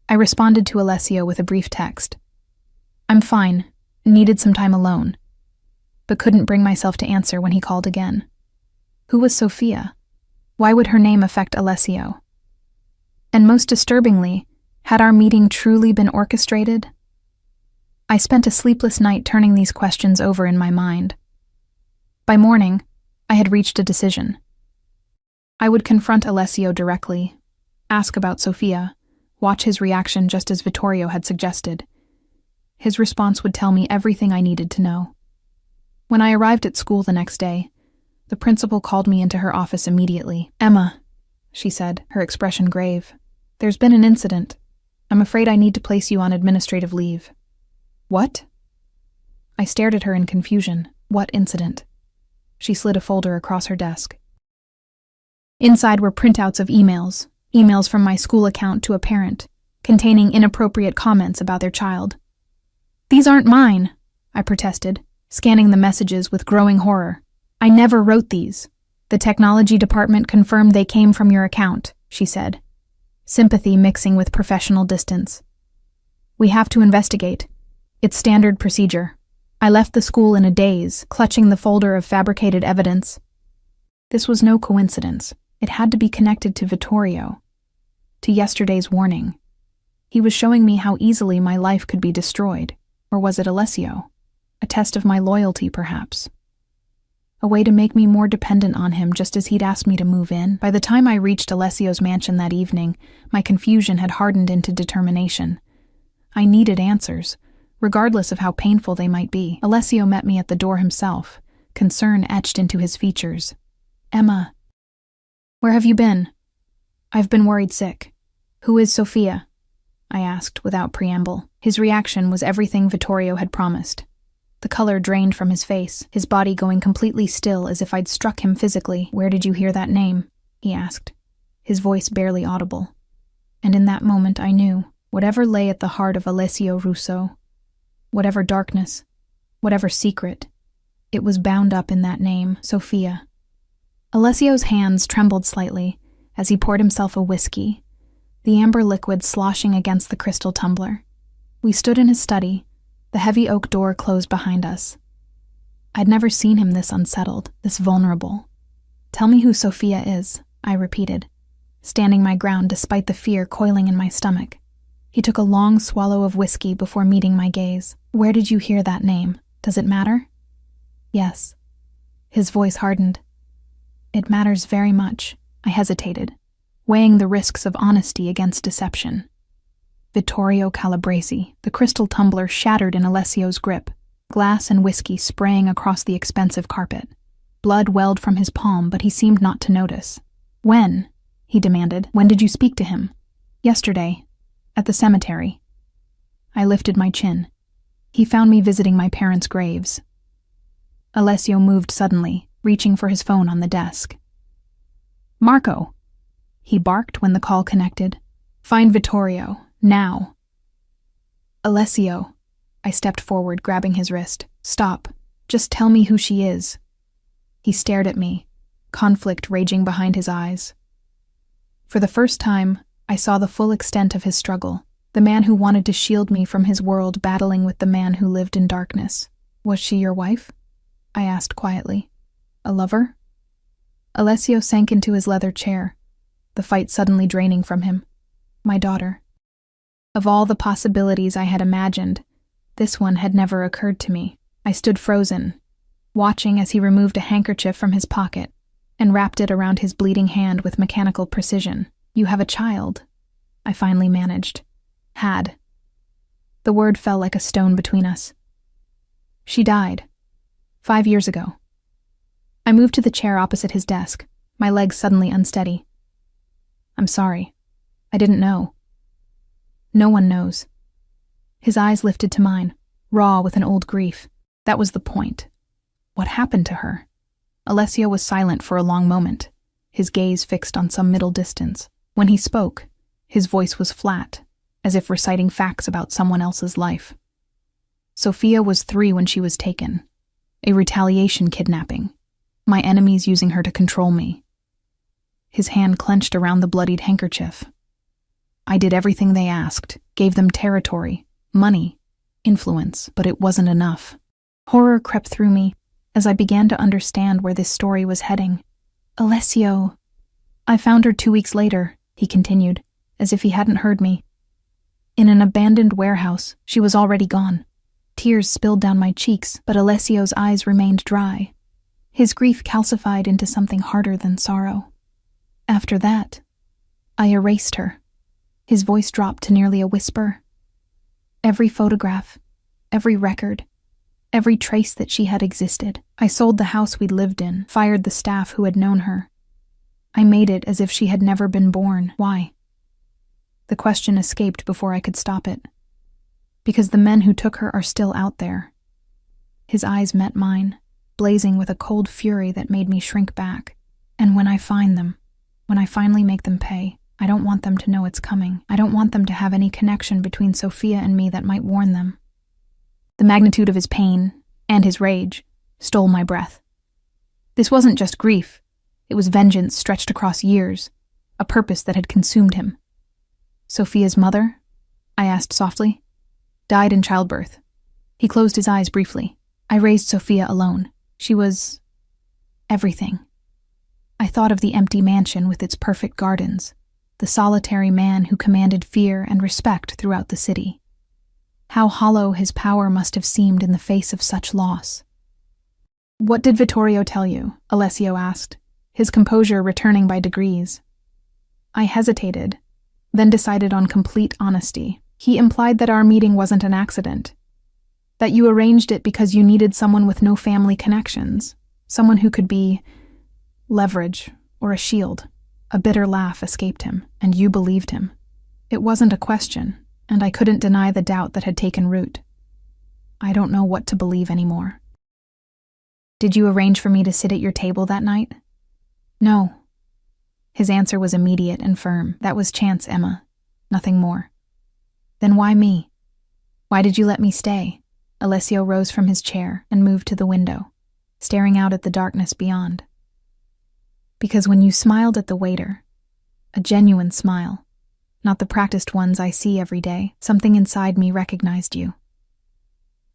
I responded to Alessio with a brief text. I'm fine, needed some time alone, but couldn't bring myself to answer when he called again. Who was Sofia? Why would her name affect Alessio? And most disturbingly, had our meeting truly been orchestrated? I spent a sleepless night turning these questions over in my mind. By morning, I had reached a decision. I would confront Alessio directly, ask about Sofia, watch his reaction just as Vittorio had suggested. His response would tell me everything I needed to know. When I arrived at school the next day, the principal called me into her office immediately. Emma, she said, her expression grave. There's been an incident. I'm afraid I need to place you on administrative leave. What? I stared at her in confusion. What incident? She slid a folder across her desk. Inside were printouts of emails from my school account to a parent, containing inappropriate comments about their child. These aren't mine, I protested, scanning the messages with growing horror. I never wrote these. The technology department confirmed they came from your account, she said, sympathy mixing with professional distance. We have to investigate. It's standard procedure. I left the school in a daze, clutching the folder of fabricated evidence. This was no coincidence. It had to be connected to Vittorio, to yesterday's warning. He was showing me how easily my life could be destroyed. Or was it Alessio? A test of my loyalty, perhaps. A way to make me more dependent on him just as he'd asked me to move in. By the time I reached Alessio's mansion that evening, my confusion had hardened into determination. I needed answers, regardless of how painful they might be. Alessio met me at the door himself, concern etched into his features. Emma, where have you been? I've been worried sick. Who is Sofia? I asked without preamble. His reaction was everything Vittorio had promised. The color drained from his face, his body going completely still as if I'd struck him physically. Where did you hear that name? He asked, his voice barely audible. And in that moment I knew, whatever lay at the heart of Alessio Russo, whatever darkness, whatever secret, it was bound up in that name, Sofia. Alessio's hands trembled slightly as he poured himself a whiskey, the amber liquid sloshing against the crystal tumbler. We stood in his study, the heavy oak door closed behind us. I'd never seen him this unsettled, this vulnerable. Tell me who Sofia is, I repeated, standing my ground despite the fear coiling in my stomach. He took a long swallow of whiskey before meeting my gaze. Where did you hear that name? Does it matter? Yes. His voice hardened. It matters very much, I hesitated, weighing the risks of honesty against deception. Vittorio Calabresi, the crystal tumbler shattered in Alessio's grip. glass and whiskey spraying across the expensive carpet. Blood welled from his palm, but he seemed not to notice. "When?" he demanded. "When did you speak to him?" "Yesterday, at the cemetery." I lifted my chin. He found me visiting my parents' graves. Alessio moved suddenly, reaching for his phone on the desk. "Marco," he barked when the call connected. "Find Vittorio, now." "Alessio," I stepped forward, grabbing his wrist. "Stop. Just tell me who she is." He stared at me, conflict raging behind his eyes. For the first time, I saw the full extent of his struggle, the man who wanted to shield me from his world battling with the man who lived in darkness. "Was she your wife?" I asked quietly. "A lover?" Alessio sank into his leather chair, the fight suddenly draining from him. "My daughter." Of all the possibilities I had imagined, this one had never occurred to me. I stood frozen, watching as he removed a handkerchief from his pocket and wrapped it around his bleeding hand with mechanical precision. "You have a child," I finally managed. "Had." The word fell like a stone between us. "She died. 5 years ago." I moved to the chair opposite his desk, my legs suddenly unsteady. "I'm sorry. I didn't know." "No one knows." His eyes lifted to mine, raw with an old grief. That was the point. What happened to her? Alessio was silent for a long moment, his gaze fixed on some middle distance. When he spoke, his voice was flat, as if reciting facts about someone else's life. "Sophia was 3 when she was taken. A retaliation kidnapping. My enemies using her to control me." His hand clenched around the bloodied handkerchief. "I did everything they asked, gave them territory, money, influence, but it wasn't enough." Horror crept through me as I began to understand where this story was heading. "Alessio." "I found her 2 weeks later," he continued, as if he hadn't heard me. "In an abandoned warehouse. She was already gone." Tears spilled down my cheeks, but Alessio's eyes remained dry. His grief calcified into something harder than sorrow. "After that, I erased her." His voice dropped to nearly a whisper. "Every photograph, every record, every trace that she had existed. I sold the house we'd lived in, fired the staff who had known her. I made it as if she had never been born. Why?" The question escaped before I could stop it. "Because the men who took her are still out there." His eyes met mine, blazing with a cold fury that made me shrink back. "And when I find them, when I finally make them pay, I don't want them to know it's coming. I don't want them to have any connection between Sophia and me that might warn them." The magnitude of his pain, and his rage, stole my breath. This wasn't just grief. It was vengeance stretched across years, a purpose that had consumed him. "Sophia's mother?" I asked softly. "Died in childbirth." He closed his eyes briefly. "I raised Sophia alone. She was everything." I thought of the empty mansion with its perfect gardens, the solitary man who commanded fear and respect throughout the city. How hollow his power must have seemed in the face of such loss. "What did Vittorio tell you?" Alessio asked, his composure returning by degrees. I hesitated, then decided on complete honesty. "He implied that our meeting wasn't an accident, that you arranged it because you needed someone with no family connections, someone who could be leverage or a shield." A bitter laugh escaped him, and you believed him. It wasn't a question, and I couldn't deny the doubt that had taken root. I don't know what to believe anymore. "Did you arrange for me to sit at your table that night?" "No." His answer was immediate and firm. "That was chance, Emma. Nothing more." "Then why me? Why did you let me stay?" Alessio rose from his chair and moved to the window, staring out at the darkness beyond. "Because when you smiled at the waiter, a genuine smile, not the practiced ones I see every day, something inside me recognized you."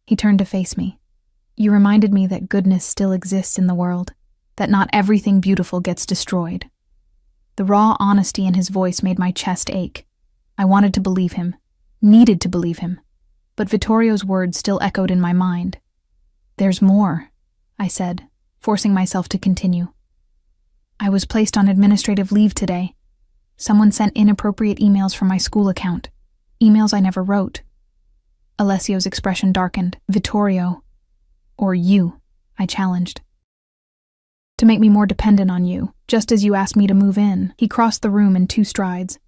He turned to face me. "You reminded me that goodness still exists in the world, that not everything beautiful gets destroyed." The raw honesty in his voice made my chest ache. I wanted to believe him, needed to believe him, but Vittorio's words still echoed in my mind. "There's more," I said, forcing myself to continue. "I was placed on administrative leave today. Someone sent inappropriate emails from my school account, emails I never wrote." Alessio's expression darkened. "Vittorio, Or you, I challenged. To make me more dependent on you, just as you asked me to move in. He crossed the room in 2 strides,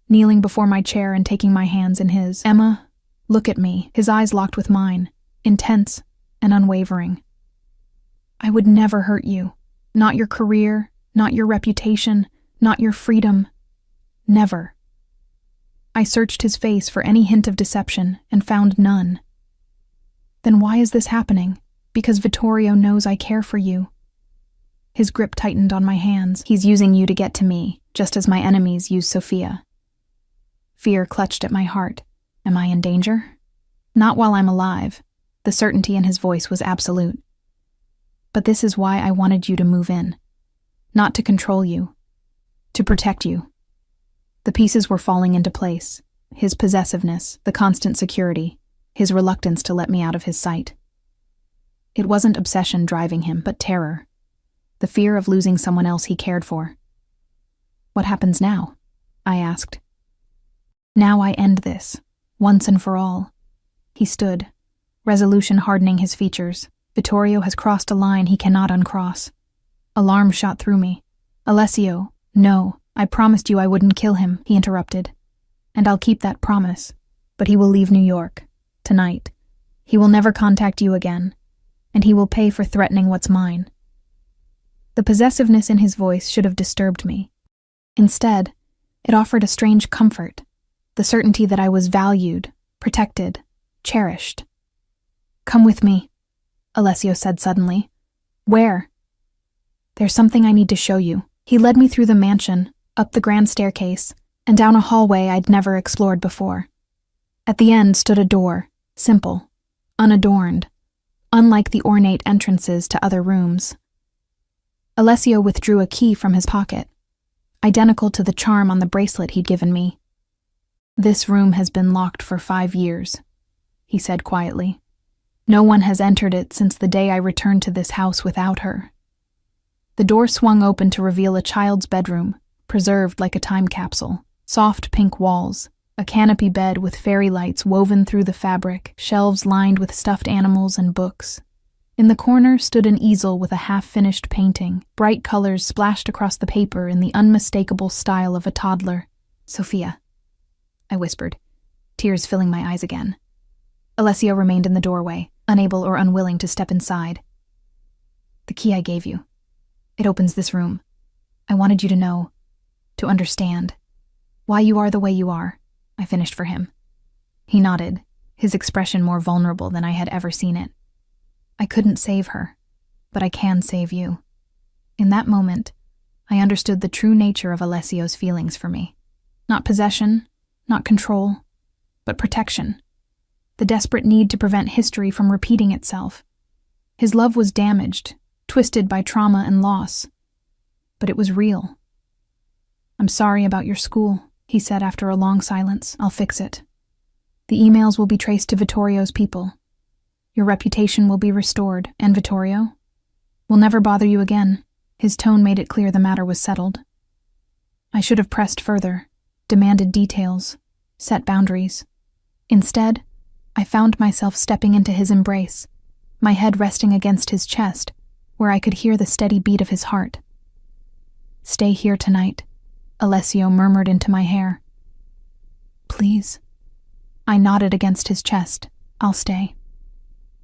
kneeling before my chair and taking my hands in his. Emma, look at me. His eyes locked with mine, intense and unwavering. I would never hurt you. Not your career, not your reputation, not your freedom. Never. I searched his face for any hint of deception and found none. Then why is this happening? Because Vittorio knows I care for you. His grip tightened on my hands. He's using you to get to me, just as my enemies use Sophia. Fear clutched at my heart. Am I in danger? Not while I'm alive. The certainty in his voice was absolute. But this is why I wanted you to move in. Not to control you. To protect you. The pieces were falling into place. His possessiveness, the constant security, his reluctance to let me out of his sight. It wasn't obsession driving him, but terror. The fear of losing someone else he cared for. What happens now? I asked. Now I end this, once and for all. He stood, resolution hardening his features. Vittorio has crossed a line he cannot uncross. Alarm shot through me. Alessio, no, I promised you I wouldn't kill him, he interrupted. And I'll keep that promise. But he will leave New York, tonight. He will never contact you again, and he will pay for threatening what's mine. The possessiveness in his voice should have disturbed me. Instead, it offered a strange comfort, the certainty that I was valued, protected, cherished. Come with me, Alessio said suddenly. Where? There's something I need to show you. He led me through the mansion, up the grand staircase, and down a hallway I'd never explored before. At the end stood a door, simple, unadorned, unlike the ornate entrances to other rooms. Alessio withdrew a key from his pocket, identical to the charm on the bracelet he'd given me. This room has been locked for 5 years, he said quietly. No one has entered it since the day I returned to this house without her. The door swung open to reveal a child's bedroom, preserved like a time capsule. Soft pink walls, a canopy bed with fairy lights woven through the fabric, shelves lined with stuffed animals and books. In the corner stood an easel with a half-finished painting, bright colors splashed across the paper in the unmistakable style of a toddler. Sophia, I whispered, tears filling my eyes again. Alessio remained in the doorway, unable or unwilling to step inside. The key I gave you. It opens this room. I wanted you to know, to understand, why you are the way you are, I finished for him. He nodded, his expression more vulnerable than I had ever seen it. I couldn't save her, but I can save you. In that moment, I understood the true nature of Alessio's feelings for me. Not possession, not control, but protection. The desperate need to prevent history from repeating itself. His love was damaged, twisted by trauma and loss, but it was real. I'm sorry about your school, he said after a long silence. I'll fix it. The emails will be traced to Vittorio's people. Your reputation will be restored, and Vittorio will never bother you again. His tone made it clear the matter was settled. I should have pressed further, demanded details, set boundaries. Instead, I found myself stepping into his embrace, my head resting against his chest, where I could hear the steady beat of his heart. Stay here tonight, Alessio murmured into my hair. Please. I nodded against his chest. I'll stay.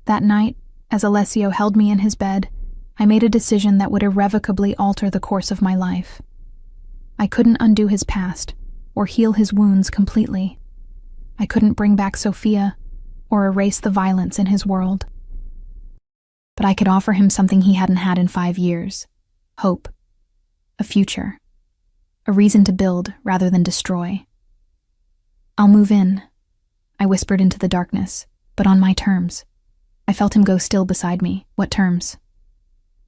That night, as Alessio held me in his bed, I made a decision that would irrevocably alter the course of my life. I couldn't undo his past, or heal his wounds completely. I couldn't bring back Sophia, or erase the violence in his world. But I could offer him something he hadn't had in 5 years. Hope. A future. A reason to build rather than destroy. I'll move in, I whispered into the darkness, but on my terms. I felt him go still beside me. What terms?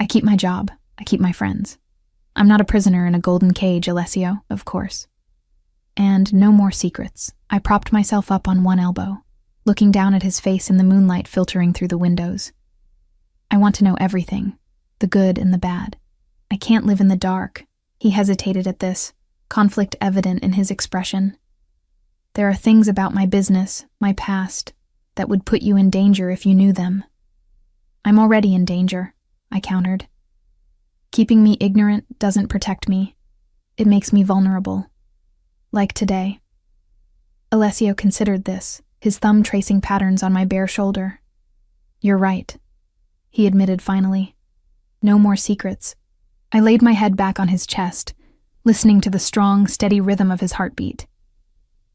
I keep my job. I keep my friends. I'm not a prisoner in a golden cage, Alessio, of course. And no more secrets. I propped myself up on one elbow, looking down at his face in the moonlight filtering through the windows. I want to know everything, the good and the bad. I can't live in the dark. He hesitated at this, conflict evident in his expression. There are things about my business, my past, that would put you in danger if you knew them. I'm already in danger, I countered. Keeping me ignorant doesn't protect me. It makes me vulnerable. Like today. Alessio considered this, his thumb tracing patterns on my bare shoulder. You're right, he admitted finally. No more secrets. I laid my head back on his chest, listening to the strong, steady rhythm of his heartbeat.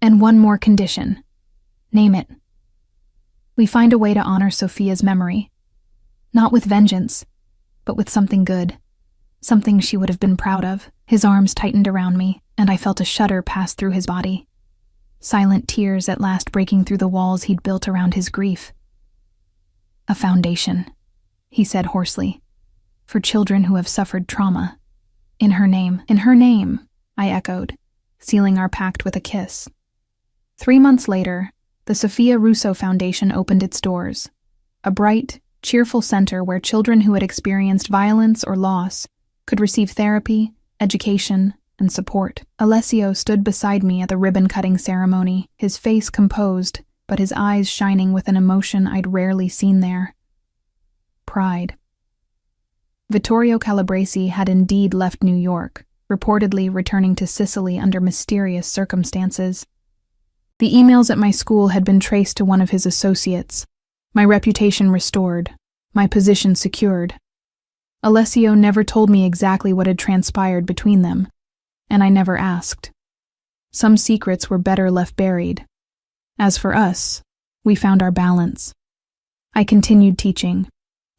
And one more condition. Name it. We find a way to honor Sophia's memory. Not with vengeance, but with something good. Something she would have been proud of. His arms tightened around me, and I felt a shudder pass through his body. Silent tears at last breaking through the walls he'd built around his grief. A foundation, he said hoarsely, for children who have suffered trauma. In her name, I echoed, sealing our pact with a kiss. 3 months later, the Sophia Russo Foundation opened its doors, a bright, cheerful center where children who had experienced violence or loss could receive therapy, education, and support. Alessio stood beside me at the ribbon-cutting ceremony, his face composed, but his eyes shining with an emotion I'd rarely seen there. Pride. Vittorio Calabresi had indeed left New York, reportedly returning to Sicily under mysterious circumstances. The emails at my school had been traced to one of his associates, my reputation restored, my position secured. Alessio never told me exactly what had transpired between them, and I never asked. Some secrets were better left buried. As for us, we found our balance. I continued teaching,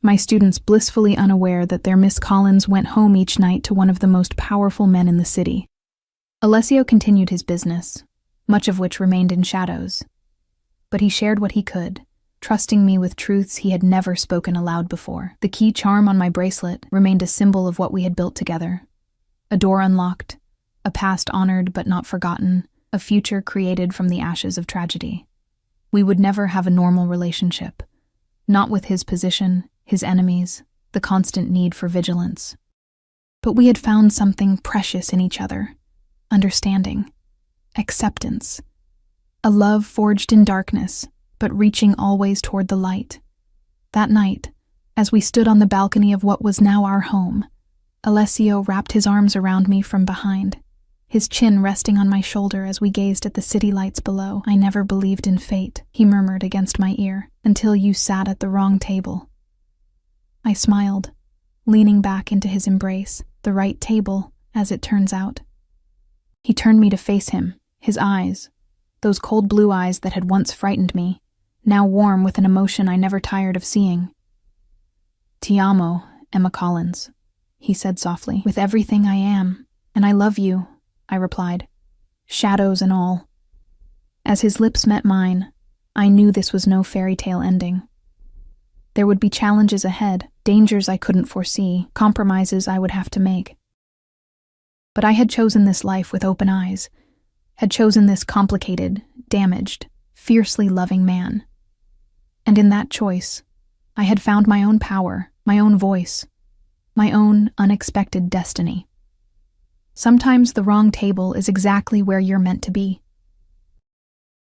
my students blissfully unaware that their Miss Collins went home each night to one of the most powerful men in the city. Alessio continued his business, much of which remained in shadows. But he shared what he could, trusting me with truths he had never spoken aloud before. The key charm on my bracelet remained a symbol of what we had built together. A door unlocked, a past honored but not forgotten, a future created from the ashes of tragedy. We would never have a normal relationship, not with his position, his enemies, the constant need for vigilance. But we had found something precious in each other, understanding, acceptance, a love forged in darkness, but reaching always toward the light. That night, as we stood on the balcony of what was now our home, Alessio wrapped his arms around me from behind, his chin resting on my shoulder as we gazed at the city lights below. I never believed in fate, he murmured against my ear, until you sat at the wrong table. I smiled, leaning back into his embrace, the right table, as it turns out. He turned me to face him, his eyes, those cold blue eyes that had once frightened me, now warm with an emotion I never tired of seeing. Ti amo, Emma Collins, he said softly. With everything I am, and I love you, I replied, shadows and all. As his lips met mine, I knew this was no fairy tale ending. There would be challenges ahead, dangers I couldn't foresee, compromises I would have to make. But I had chosen this life with open eyes, had chosen this complicated, damaged, fiercely loving man. And in that choice, I had found my own power, my own voice, my own unexpected destiny. Sometimes the wrong table is exactly where you're meant to be.